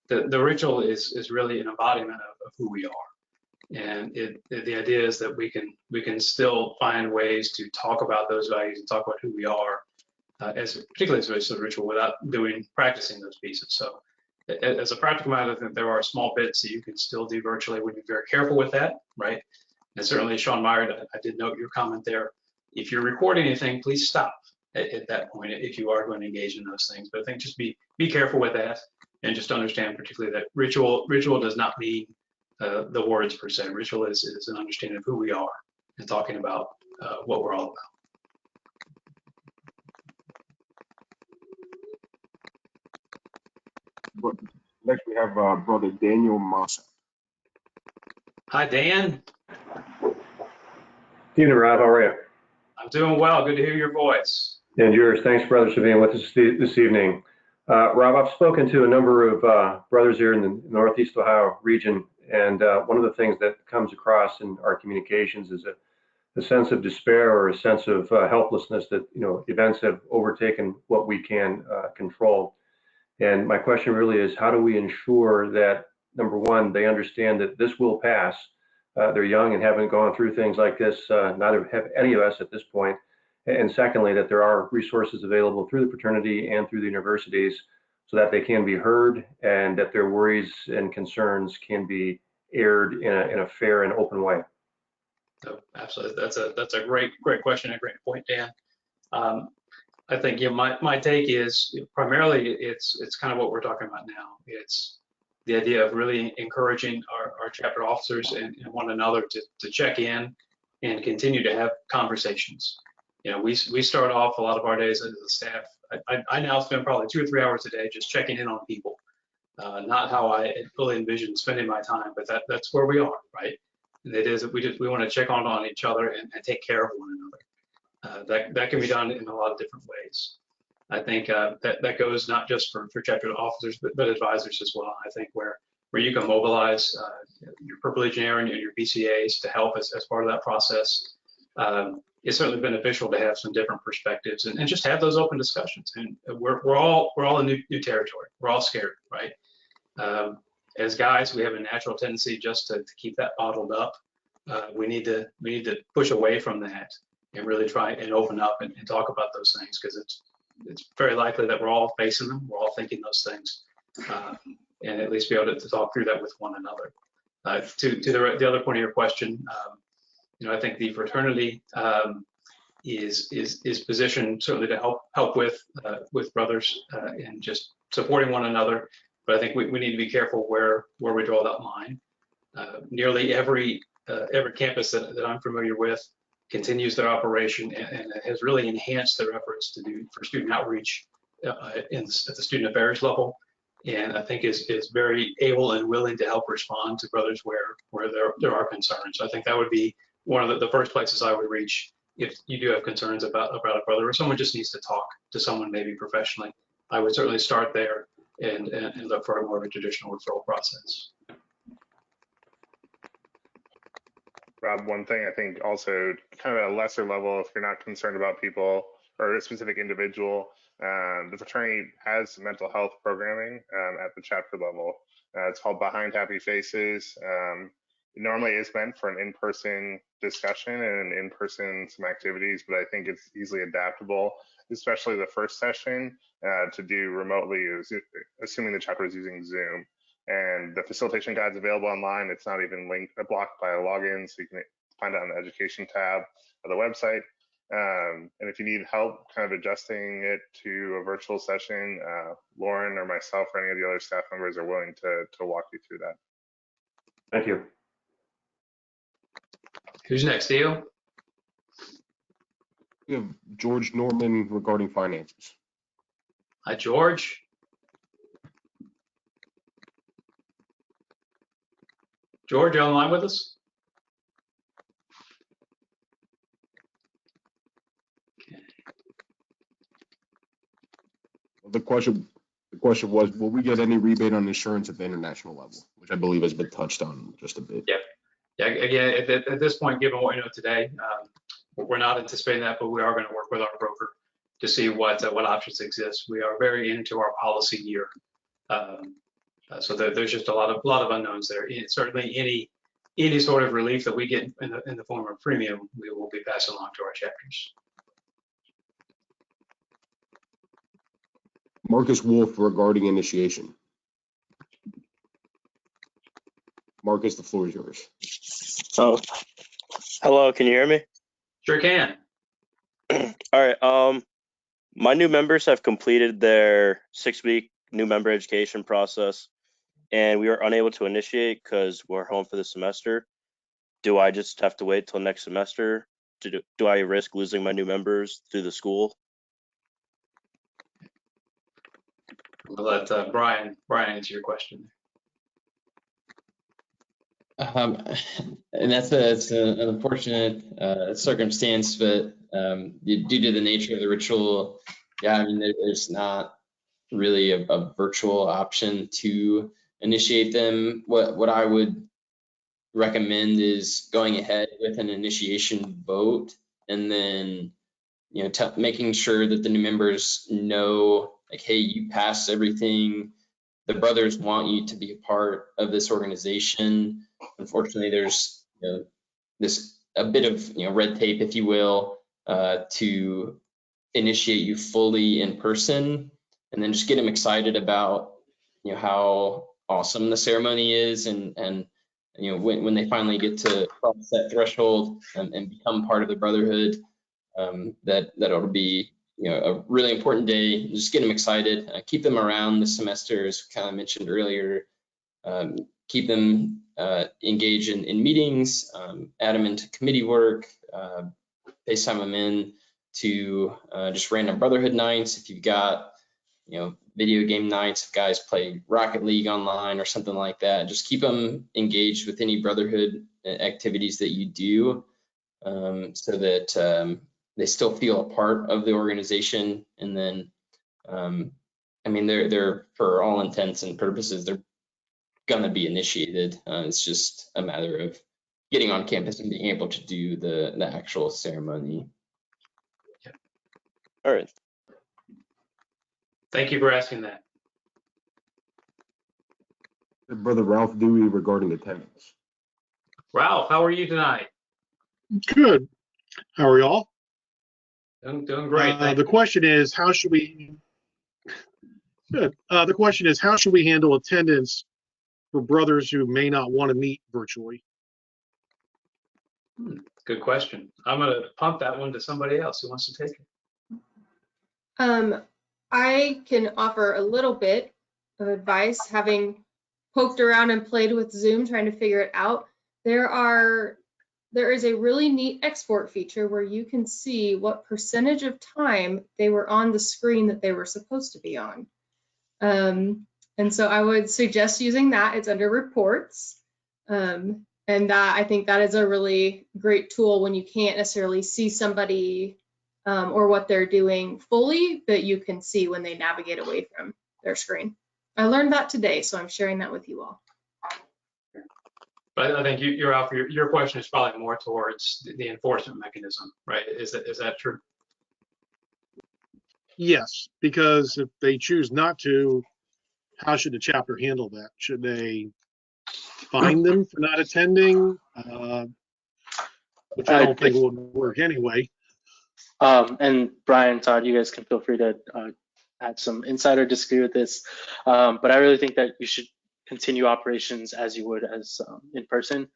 The ritual is really an embodiment of who we are, and the idea is that we can still find ways to talk about those values and talk about who we are, particularly as a ritual, without practicing those pieces. So as a practical matter, I think there are small bits that you can still do virtually. We'd be very careful with that, right? And certainly, Sean Meyer, I did note your comment there. If you're recording anything, please stop at that point if you are going to engage in those things. But I think just be careful with that, and just understand particularly that ritual does not mean the words per se. Ritual is an understanding of who we are and talking about what we're all about. Next we have Brother Daniel Massa. Hi, Dan. Evening, Rob. How are you? I'm doing well. Good to hear your voice. And yours. Thanks, brothers, for being with us this evening. Rob, I've spoken to a number of brothers here in the Northeast Ohio region, and one of the things that comes across in our communications is a sense of despair or a sense of helplessness that, you know, events have overtaken what we can control. And my question really is, how do we ensure that, number one, they understand that this will pass? They're young and haven't gone through things like this, neither have any of us at this point. And secondly, that there are resources available through the fraternity and through the universities so that they can be heard and that their worries and concerns can be aired in a fair and open way. So absolutely, that's a great question, a great point, Dan. I think, you know, my take is primarily it's kind of what we're talking about now. It's the idea of really encouraging our chapter officers and one another to check in and continue to have conversations. You know, we start off a lot of our days as a staff. I now spend probably 2 or 3 hours a day just checking in on people. Not how I fully envision spending my time, but that's where we are, right? And it is we want to check on each other and take care of one another. That can be done in a lot of different ways. I think that goes not just for chapter officers, but advisors as well. I think where you can mobilize your Purple Legionnaire and your BCAs to help as part of that process. It's certainly beneficial to have some different perspectives and just have those open discussions. And we're all in new territory. We're all scared, right? As guys, we have a natural tendency just to keep that bottled up. We need to push away from that and really try and open up and talk about those things, because it's very likely that we're all facing them. We're all thinking those things, and at least be able to talk through that with one another. To the other point of your question, you know, I think the fraternity is positioned certainly to help with brothers and just supporting one another. But I think we need to be careful where we draw that line. Nearly every campus that I'm familiar with continues their operation and has really enhanced their efforts for student outreach at the student affairs level, and I think is very able and willing to help respond to brothers where there are concerns. I think that would be one of the first places I would reach if you do have concerns about a brother, or someone just needs to talk to someone maybe professionally. I would certainly start there and look for a more of a traditional referral process. Rob, one thing I think also kind of at a lesser level, if you're not concerned about people or a specific individual, the fraternity has mental health programming at the chapter level. It's called Behind Happy Faces. It normally is meant for an in-person discussion and in-person some activities, but I think it's easily adaptable, especially the first session to do remotely, assuming the chapter is using Zoom. And the facilitation guide's available online. It's not even blocked by a login, so you can find it on the education tab of the website. And if you need help kind of adjusting it to a virtual session, Lauren or myself or any of the other staff members are willing to walk you through that. Thank you. Who's next, Theo? We have George Norman regarding finances. Hi, George. George, you online with us? Okay. The question was, will we get any rebate on insurance at the international level, which I believe has been touched on just a bit. Yeah. Again, at this point, given what we know today, we're not anticipating that, but we are going to work with our broker to see what options exist. We are very into our policy year, so there's just a lot of unknowns there. Certainly, any sort of relief that we get in the form of premium, we will be passing along to our chapters. Marcus Wolf regarding initiation. Marcus, the floor is yours. Oh, hello, can you hear me? Sure can. All right, my new members have completed their 6-week new member education process, and we were unable to initiate because we're home for the semester. Do I just have to wait till next semester? Do I risk losing my new members through the school? We'll let Brian answer your question. And it's an unfortunate circumstance, but due to the nature of the ritual, yeah, I mean, there's not really a virtual option to initiate them. What I would recommend is going ahead with an initiation vote, and then making sure that the new members know, like, hey, you passed everything. The brothers want you to be a part of this organization. Unfortunately, there's a bit of red tape, if you will, to initiate you fully in person, and then just get them excited about how awesome the ceremony is, and when they finally get to cross that threshold and become part of the brotherhood, that it'll be a really important day. Just get them excited, keep them around the semester, as kind of mentioned earlier. Keep them engaged in meetings, add them into committee work, FaceTime them in to just random brotherhood nights. If you've got, video game nights, if guys play Rocket League online or something like that, just keep them engaged with any brotherhood activities that you do, so that they still feel a part of the organization. And then, they're for all intents and purposes, they're gonna be initiated. It's just a matter of getting on campus and being able to do the actual ceremony. All right. Thank you for asking that. Brother Ralph Dewey regarding attendance. Ralph, how are you tonight? Good. How are y'all? Doing great. The question is, how should we? Good. The question is, how should we handle attendance for brothers who may not want to meet virtually? Good question. I'm going to pump that one to somebody else who wants to take it. I can offer a little bit of advice, having poked around and played with Zoom, trying to figure it out. There is a really neat export feature where you can see what percentage of time they were on the screen that they were supposed to be on. And so I would suggest using that. It's under reports. And I think that is a really great tool when you can't necessarily see somebody or what they're doing fully, but you can see when they navigate away from their screen. I learned that today, so I'm sharing that with you all. But I think your question is probably more towards the enforcement mechanism, right? Is that true? Yes, because if they choose not to, how should the chapter handle that? Should they fine them for not attending? Which I don't think would work anyway. And Brian, Todd, you guys can feel free to add some insight or disagree with this. But I really think that you should continue operations as you would as in person.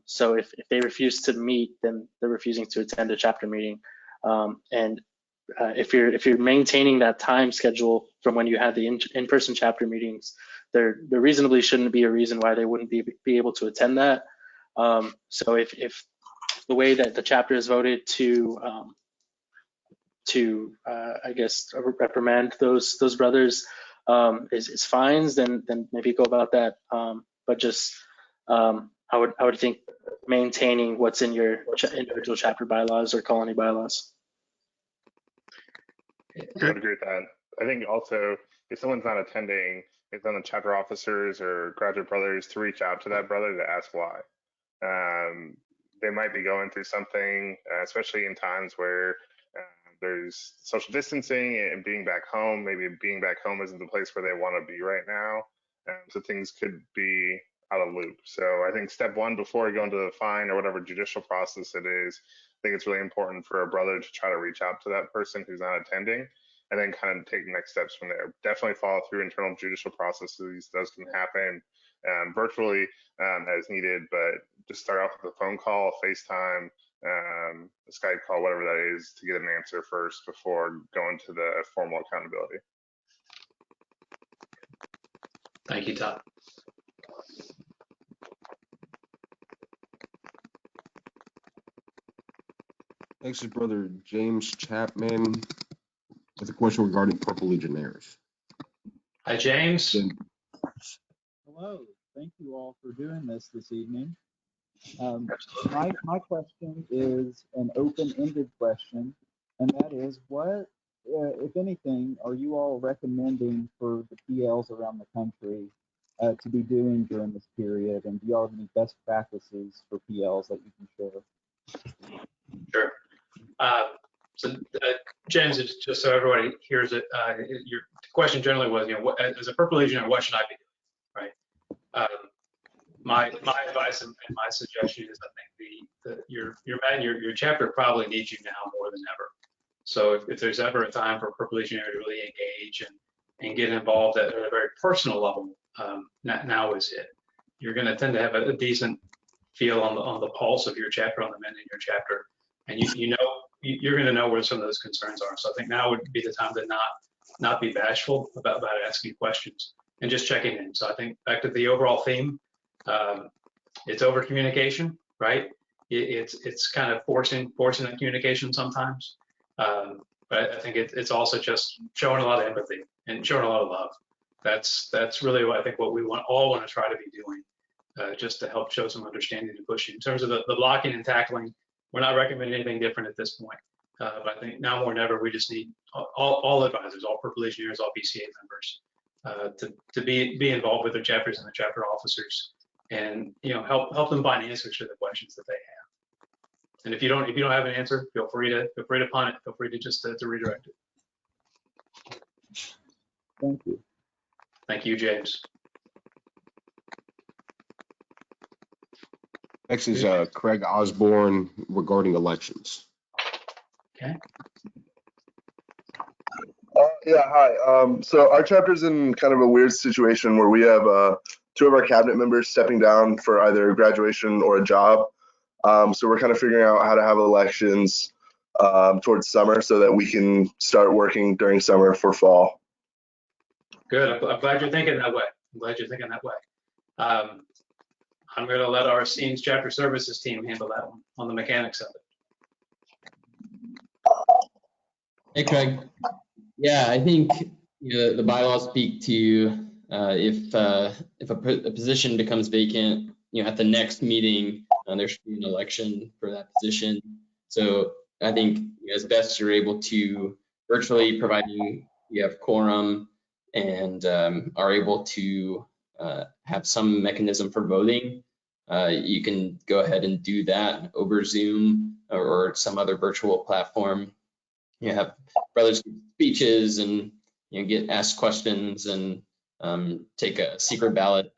So if they refuse to meet, then they're refusing to attend a chapter meeting. And if you're maintaining that time schedule from when you had the in-person chapter meetings, there reasonably shouldn't be a reason why they wouldn't be able to attend that. So if the way that the chapter has voted to I guess reprimand those brothers is fines, then maybe go about that. But just I would think maintaining what's in your individual chapter bylaws or colony bylaws. I would agree with that. I think also if someone's not attending, it's on the chapter officers or graduate brothers to reach out to that brother to ask why. They might be going through something, especially in times where there's social distancing and being back home. Maybe being back home isn't the place where they want to be right now. So things could be out of loop. So I think step one, before we go into the fine or whatever judicial process it is, I think it's really important for a brother to try to reach out to that person who's not attending and then kind of take next steps from there. Definitely follow through internal judicial processes. Those can happen virtually as needed, but just start off with a phone call, FaceTime, a Skype call, whatever that is, to get an answer first before going to the formal accountability. Thank you, Todd. Next is Brother James Chapman with a question regarding Purple Legionnaires. Hi, James. Hello. Thank you all for doing this evening. My question is an open-ended question, and that is, what, if anything, are you all recommending for the PLs around the country to be doing during this period? And do you all have any best practices for PLs that you can share? Sure. James, just so everybody hears it, your question generally was, as a Purple Legionnaire, what should I be doing, right? My advice and my suggestion is, I think your chapter probably needs you now more than ever. So if there's ever a time for a Purple Legionnaire to really engage and get involved at a very personal level, now is it. You're going to tend to have a decent feel on the pulse of your chapter, on the men in your chapter, and you know you're going to know where some of those concerns are. So I think now would be the time to not be bashful about asking questions and just checking in. So I think back to the overall theme, it's over communication, right? It's kind of forcing that communication sometimes. But I think it's also just showing a lot of empathy and showing a lot of love. That's really what I think what we all want to try to be doing, just to help show some understanding and pushing. In terms of the blocking and tackling, we're not recommending anything different at this point. But I think now more than ever, we just need all advisors, all purple legionnaires, all BCA members to be involved with their chapters and the chapter officers, and help them find answers to the questions that they have. And if you don't have an answer, feel free to punt it. Feel free to just to redirect it. Thank you. Thank you, James. Next is Craig Osborne regarding elections. Okay. Yeah, hi. So our chapter's in kind of a weird situation where we have 2 of our cabinet members stepping down for either graduation or a job. So we're kind of figuring out how to have elections towards summer so that we can start working during summer for fall. Good. I'm glad you're thinking that way. I'm going to let our Scenes Chapter Services team handle that one on the mechanics of it. Hey, Craig. Yeah, I think the bylaws speak to if a position becomes vacant, at the next meeting, there should be an election for that position. So I think as best you're able to virtually, providing you have quorum and are able to have some mechanism for voting, you can go ahead and do that over Zoom or some other virtual platform. You have brothers give speeches and get asked questions and take a secret ballot,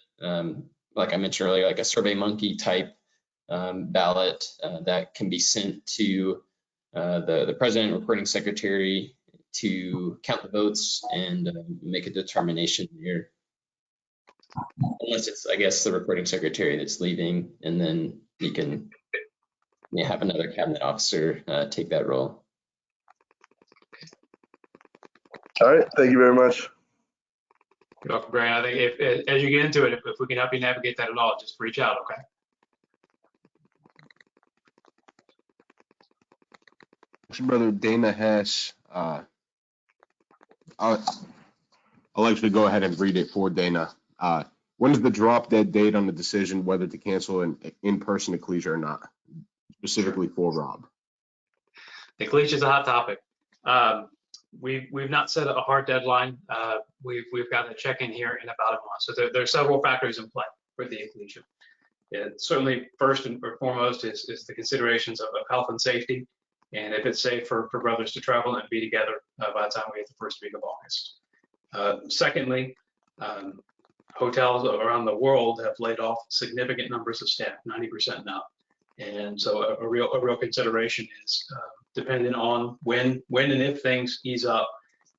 like I mentioned earlier, like a Survey Monkey type ballot that can be sent to the president, recording secretary, to count the votes and make a determination here. Unless it's, I guess, the recording secretary that's leaving, and then you can have another cabinet officer take that role. All right, thank you very much. You're welcome, Brian. I think if as you get into it, if we can help you navigate that at all, just reach out, okay? Brother Dana Hess, I'll actually go ahead and read it for Dana. When is the drop dead date on the decision whether to cancel an in-person ecclesia or not, specifically for Rob? The ecclesia is a hot topic. We've not set a hard deadline. We've got to check in here in about a month. So there are several factors in play for the ecclesia. Certainly, first and foremost is the considerations of health and safety, and if it's safe for brothers to travel and be together by the time we hit the first week of August. Secondly, hotels around the world have laid off significant numbers of staff, 90% now. And so a real consideration is depending on when and if things ease up,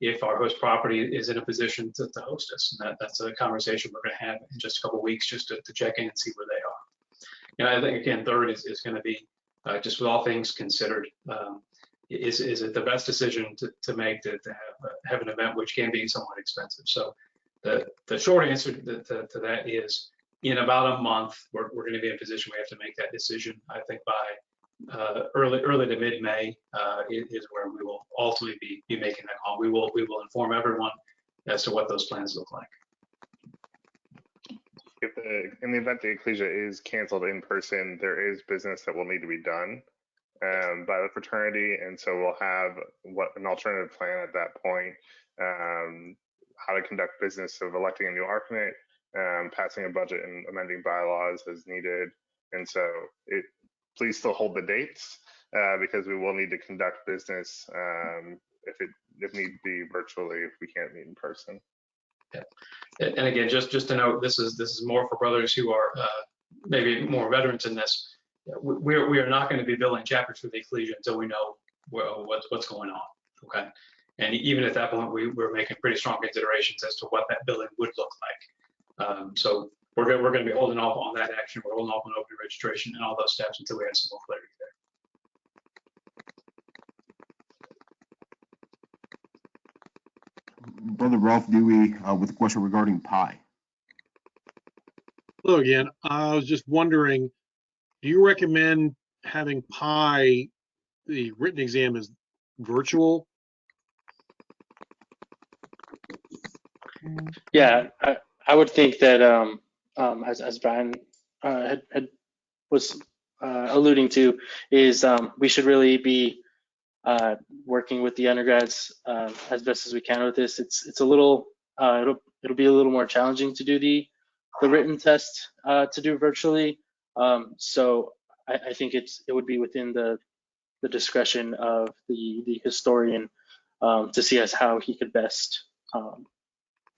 if our host property is in a position to host us. And that's a conversation we're going to have in just a couple of weeks, just to check in and see where they are. I think, again, third is going to be just with all things considered, is it the best decision to make to have an event which can be somewhat expensive? So the short answer to that is, in about a month, we're going to be in a position we have to make that decision. I think by early to mid-May is where we will ultimately be making that call. We will inform everyone as to what those plans look like. In the event the ecclesia is canceled in person, there is business that will need to be done by the fraternity, and so we'll have an alternative plan at that point, how to conduct business of electing a new archonate, passing a budget and amending bylaws as needed. And so please still hold the dates because we will need to conduct business if need be virtually if we can't meet in person. Yeah. And again, just to note, this is more for brothers who are maybe more veterans in this. We are not going to be building chapters for the ecclesia until we know what's going on. Okay. And even at that point, we're making pretty strong considerations as to what that building would look like. So we're going to be holding off on that action. We're holding off on open registration and all those steps until we have some more clarity Brother Ralph Dewey with a question regarding pi. Hello again. I was just wondering, do you recommend having pi, the written exam, is virtual? Yeah, I would think that as Brian was alluding to, is we should really be working with the undergrads as best as we can with this. It's a little it'll be a little more challenging to do the written test to do virtually. So I think it would be within the discretion of the historian to see as how he could best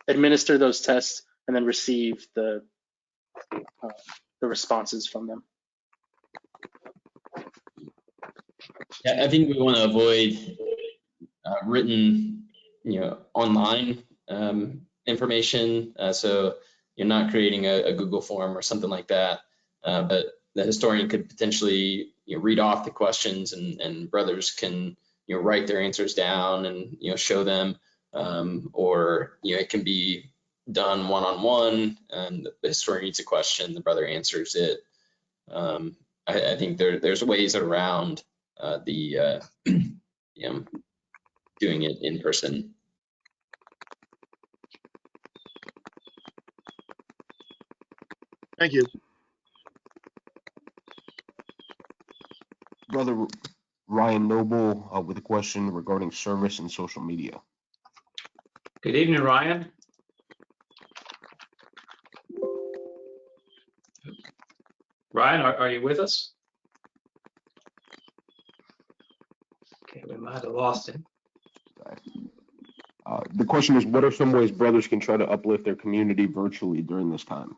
administer those tests and then receive the responses from them. Yeah, I think we want to avoid written, online information. So you're not creating a Google form or something like that. But the historian could potentially read off the questions, and brothers can write their answers down and show them, or it can be done one-on-one, and the historian reads a question, the brother answers it. I think there's ways around the doing it in person. Thank you. Brother Ryan Noble with a question regarding service and social media. Good evening, Ryan. Ryan, are you with us? Okay, we might have lost him. The question is, what are some ways brothers can try to uplift their community virtually during this time?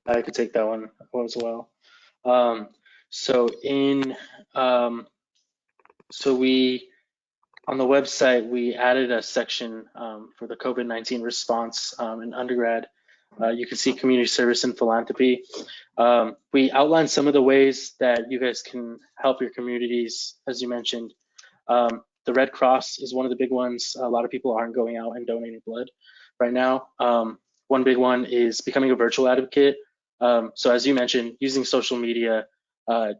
I could take that one as well. So we on the website, we added a section for the COVID-19 response in undergrad. You can see community service and philanthropy. We outlined some of the ways that you guys can help your communities, as you mentioned. The Red Cross is one of the big ones. A lot of people aren't going out and donating blood right now. One big one is becoming a virtual advocate. So as you mentioned, using social media,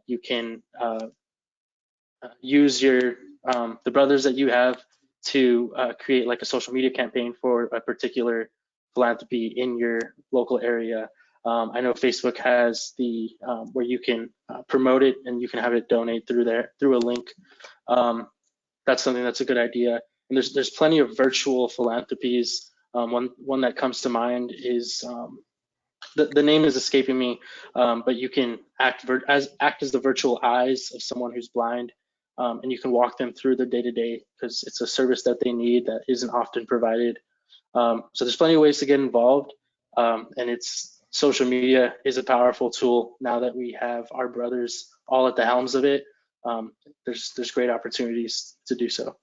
you can use the brothers that you have to create like a social media campaign for a particular philanthropy in your local area. I know Facebook has the where you can promote it and you can have it donate through a link. That's something that's a good idea. And there's plenty of virtual philanthropies. One that comes to mind is the name is escaping me, but you can act as the virtual eyes of someone who's blind, and you can walk them through their day-to-day because it's a service that they need that isn't often provided. So there's plenty of ways to get involved, and social media is a powerful tool now that we have our brothers all at the helms of it. There's great opportunities to do so.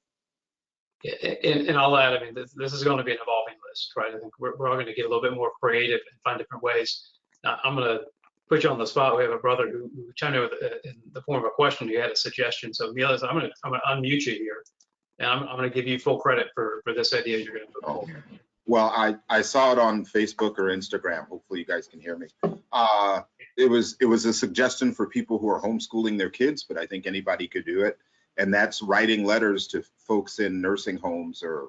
And I'll add, I mean, this is going to be an evolving list, right? I think we're all going to get a little bit more creative and find different ways. Now, I'm going to put you on the spot. We have a brother who chimed in in the form of a question. He had a suggestion. So, Milas, I'm going to unmute you here, and I'm going to give you full credit for this idea you're going to put forward. Well, I saw it on Facebook or Instagram. Hopefully, you guys can hear me. It was a suggestion for people who are homeschooling their kids, but I think anybody could do it. And that's writing letters to folks in nursing homes or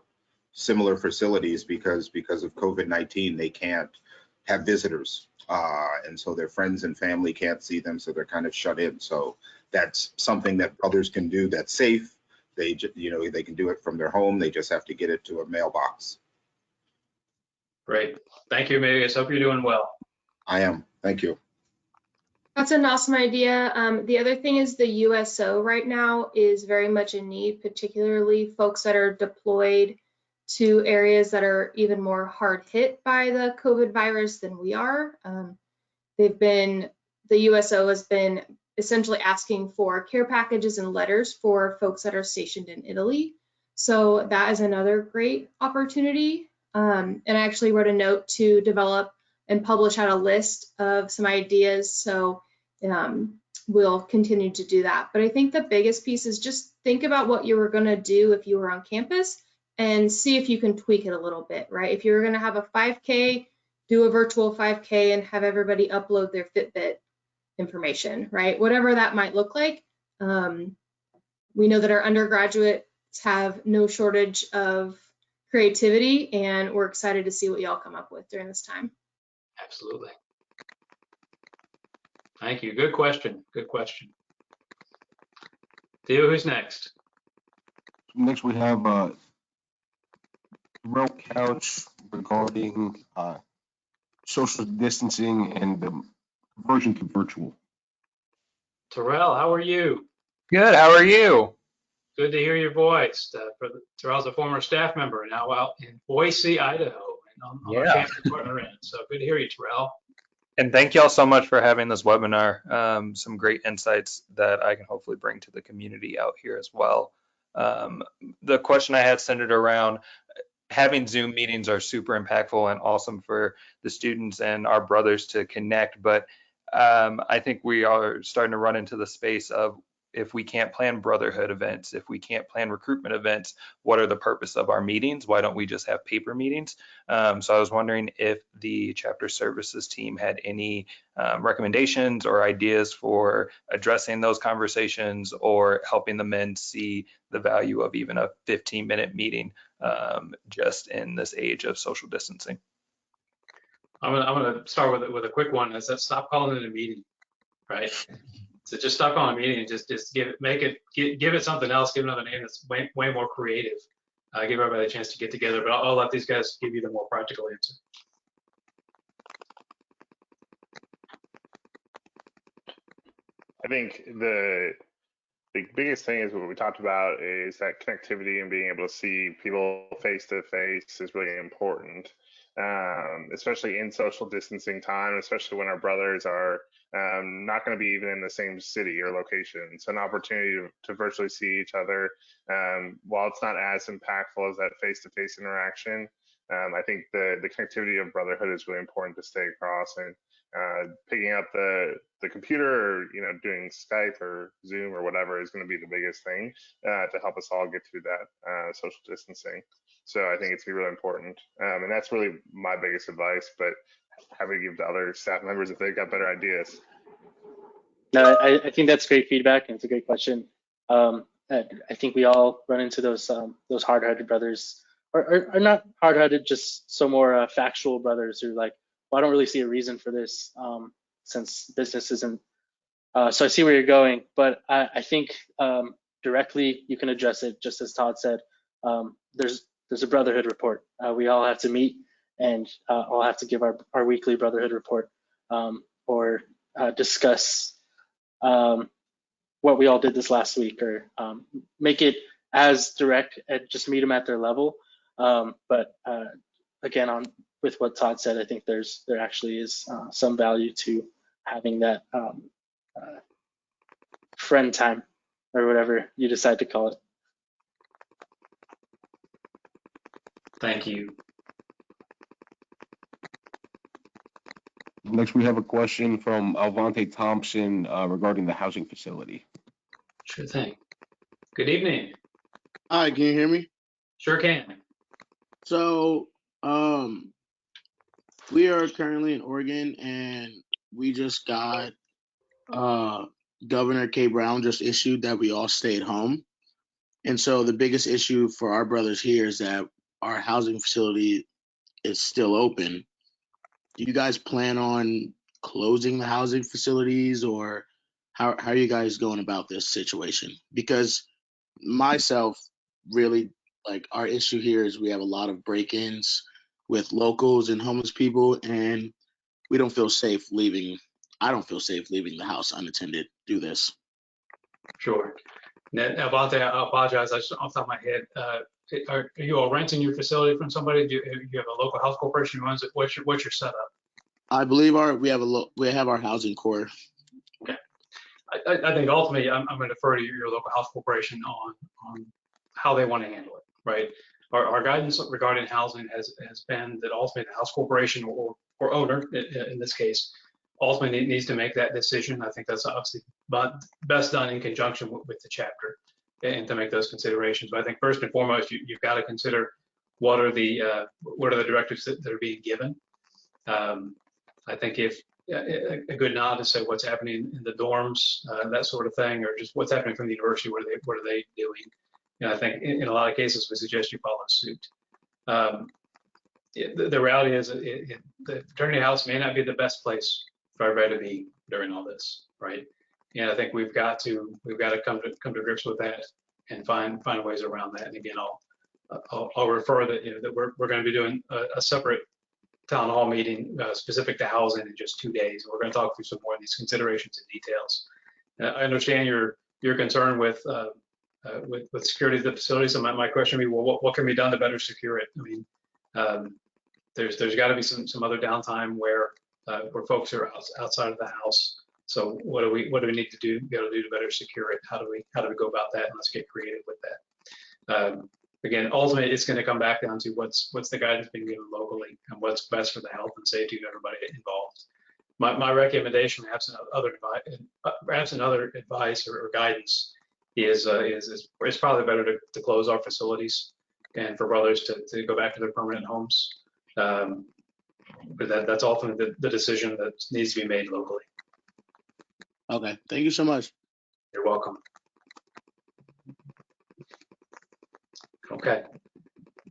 similar facilities because of COVID-19, they can't have visitors. And so their friends and family can't see them, so they're kind of shut in. So that's something that brothers can do that's safe. They can do it from their home. They just have to get it to a mailbox. Great. Thank you, Milas. Hope you're doing well. I am. Thank you. That's an awesome idea. The other thing is the USO right now is very much in need, particularly folks that are deployed to areas that are even more hard hit by the COVID virus than we are. The USO has been essentially asking for care packages and letters for folks that are stationed in Italy. So that is another great opportunity. And I actually wrote a note to develop and publish out a list of some ideas. So we'll continue to do that. But I think the biggest piece is just think about what you were going to do if you were on campus and see if you can tweak it a little bit, right? If you're going to have a 5K, do a virtual 5K and have everybody upload their Fitbit information, right? Whatever that might look like. We know that our undergraduates have no shortage of creativity, and we're excited to see what y'all come up with during this time. Absolutely. Thank you. Good question. Good question. Theo, who's next? Next, we have Terrell Couch regarding social distancing and the conversion to virtual. Terrell, how are you? Good. How are you? Good to hear your voice. Terrell's a former staff member now out in Boise, Idaho, and on our campus partner end. So good to hear you, Terrell. And thank y'all so much for having this webinar. Some great insights that I can hopefully bring to the community out here as well. The question I had centered around having Zoom meetings are super impactful and awesome for the students and our brothers to connect. But I think we are starting to run into the space of, if we can't plan brotherhood events, if we can't plan recruitment events, what are the purpose of our meetings? Why don't we just have paper meetings? So I was wondering if the chapter services team had any recommendations or ideas for addressing those conversations or helping the men see the value of even a 15-minute meeting just in this age of social distancing. I'm gonna start with a quick one. Is that stop calling it a meeting, right? So just stop calling a meeting and just give it something else. Give another name that's way more creative. Give everybody a chance to get together. But I'll let these guys give you the more practical answer. I think the biggest thing is what we talked about is that connectivity and being able to see people face to face is really important, especially in social distancing time, especially when our brothers are not going to be even in the same city or location. So an opportunity to virtually see each other, while it's not as impactful as that face-to-face interaction, I think the connectivity of brotherhood is really important to stay across, and picking up the computer or doing Skype or Zoom or whatever is going to be the biggest thing to help us all get through that social distancing. So I think it's really important, and that's really my biggest advice. But happy to give to other staff members if they've got better ideas. No, I think that's great feedback, and it's a great question. I think we all run into those hard-headed brothers, or not hard-headed, just some more factual brothers who are like, well, I don't really see a reason for this since business isn't. So I see where you're going, but I think directly you can address it, just as Todd said. There's a brotherhood report. We all have to meet and all have to give our weekly brotherhood report or discuss what we all did this last week, or make it as direct and just meet them at their level. But again, with what Todd said, I think there actually is some value to having that friend time, or whatever you decide to call it. Thank you. Next, we have a question from Alvante Thompson regarding the housing facility. Sure thing. Good evening. Hi, can you hear me? Sure can. So, we are currently in Oregon, and we just got Governor K. Brown just issued that we all stay at home. And so the biggest issue for our brothers here is that our housing facility is still open. Do you guys plan on closing the housing facilities, or how are you guys going about this situation? Because myself, really, like, our issue here is we have a lot of break-ins with locals and homeless people, and we don't feel safe leaving. I don't feel safe leaving the house unattended. Do this. Sure. Now, Avante, I apologize. I just off the top of my head. Are you all renting your facility from somebody? Do you have a local health corporation who owns it? What's your setup? I believe we have our housing core. Okay. I think ultimately I'm going to defer to your local health corporation on how they want to handle it. Right. Our guidance regarding housing has been that ultimately the house corporation or owner in this case ultimately needs to make that decision. I think that's obviously best done in conjunction with the chapter and to make those considerations. But I think first and foremost, you've got to consider what are the directives that are being given. I think if a good nod to say what's happening in the dorms, that sort of thing, or just what's happening from the university, what are they doing? And I think in a lot of cases, we suggest you follow suit. The reality is the fraternity house may not be the best place for everybody to be during all this, right? And I think we've got to come to grips with that and find ways around that. And again, I'll refer that we're going to be doing a separate town hall meeting specific to housing in just 2 days. We're going to talk through some more of these considerations and details. I understand your concern with security of the facility. So my question would be, well, what can be done to better secure it? I mean, there's got to be some other downtime where folks are outside of the house. So what do we need to do to better secure it? How do we go about that? And let's get creative with that. Again, ultimately, it's going to come back down to what's the guidance being given locally and what's best for the health and safety of everybody involved. My recommendation, absent other advice or guidance, is it's probably better to close our facilities and for brothers to go back to their permanent homes. But that's ultimately the decision that needs to be made locally. Okay, thank you so much. You're welcome. Okay,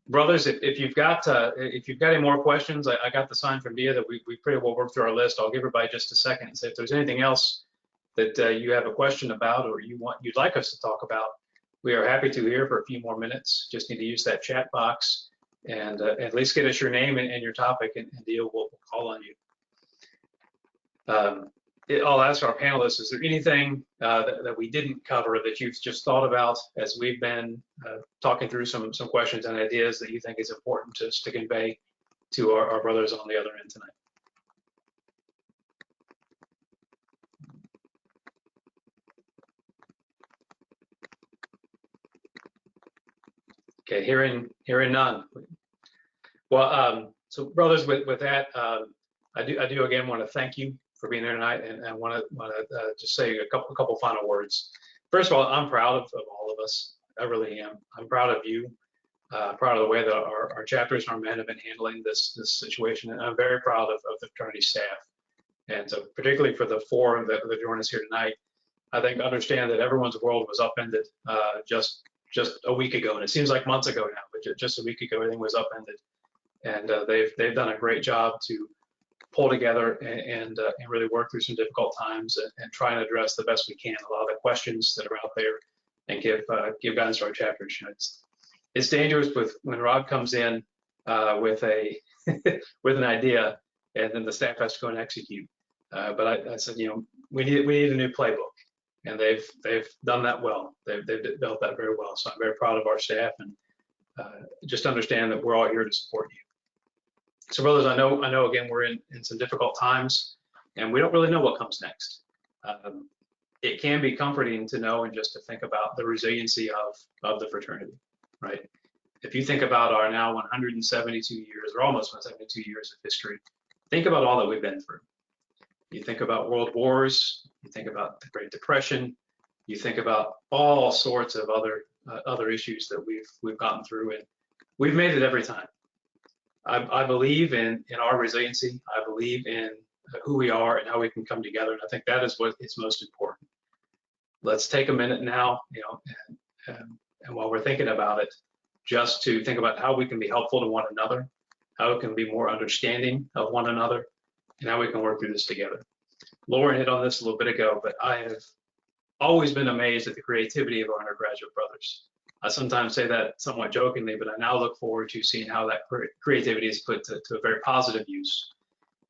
brothers, if you've got any more questions, I got the sign from Dia that we pretty well worked through our list. I'll give everybody just a second and say if there's anything else that you have a question about or you'd like us to talk about, we are happy to hear for a few more minutes. Just need to use that chat box and at least get us your name and your topic, and Dia will call on you. I'll ask our panelists, is there anything that we didn't cover that you've just thought about as we've been talking through some questions and ideas that you think is important to convey to our brothers on the other end tonight? Okay, hearing none. Well, so brothers, with that, I do again want to thank you for being there tonight, and I want to just say a couple final words. First of all, I'm proud of all of us. I really am. I'm proud of you. Proud of the way that our chapters and our men have been handling this situation, and I'm very proud of the fraternity staff. And so, particularly for the four that join us here tonight, I think understand that everyone's world was upended just a week ago, and it seems like months ago now. But just a week ago, everything was upended, and they've done a great job to pull together and really work through some difficult times and try and address the best we can a lot of the questions that are out there and give guidance to our chapters. You know, it's dangerous when Rob comes in with an idea and then the staff has to go and execute. But I said, you know, we need a new playbook, and they've done that well. They've built that very well. So I'm very proud of our staff, and just understand that we're all here to support you. So brothers, I know again, we're in some difficult times and we don't really know what comes next. It can be comforting to know and just to think about the resiliency of the fraternity, right? If you think about our now 172 years or almost 172 years of history, think about all that we've been through. You think about world wars, you think about the Great Depression, you think about all sorts of other issues that we've gotten through, and we've made it every time. I believe in our resiliency. I believe in who we are and how we can come together. And I think that is what is most important. Let's take a minute now, you know, and while we're thinking about it, just to think about how we can be helpful to one another, how we can be more understanding of one another, and how we can work through this together. Lauren hit on this a little bit ago, but I have always been amazed at the creativity of our undergraduate brothers. I sometimes say that somewhat jokingly, but I now look forward to seeing how that creativity is put to a very positive use,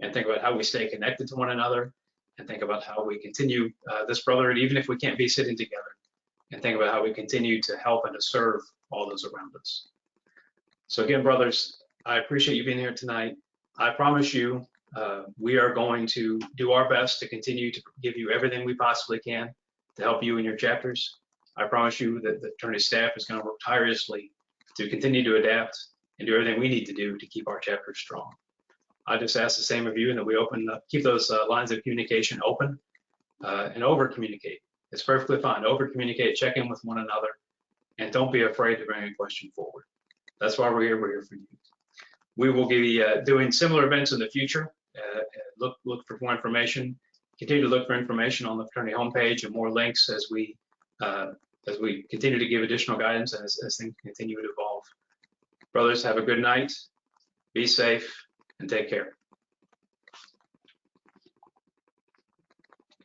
and think about how we stay connected to one another, and think about how we continue this brotherhood, even if we can't be sitting together, and think about how we continue to help and to serve all those around us. So again, brothers, I appreciate you being here tonight. I promise you, we are going to do our best to continue to give you everything we possibly can to help you in your chapters. I promise you that the fraternity staff is going to work tirelessly to continue to adapt and do everything we need to do to keep our chapters strong. I just ask the same of you, and that we keep those lines of communication open and over communicate. It's perfectly fine. Over communicate, check in with one another, and don't be afraid to bring a question forward. That's why we're here. We're here for you. We will be doing similar events in the future. Look for more information. Continue to look for information on the fraternity homepage and more links as we continue to give additional guidance and as things continue to evolve. Brothers, have a good night. Be safe and take care.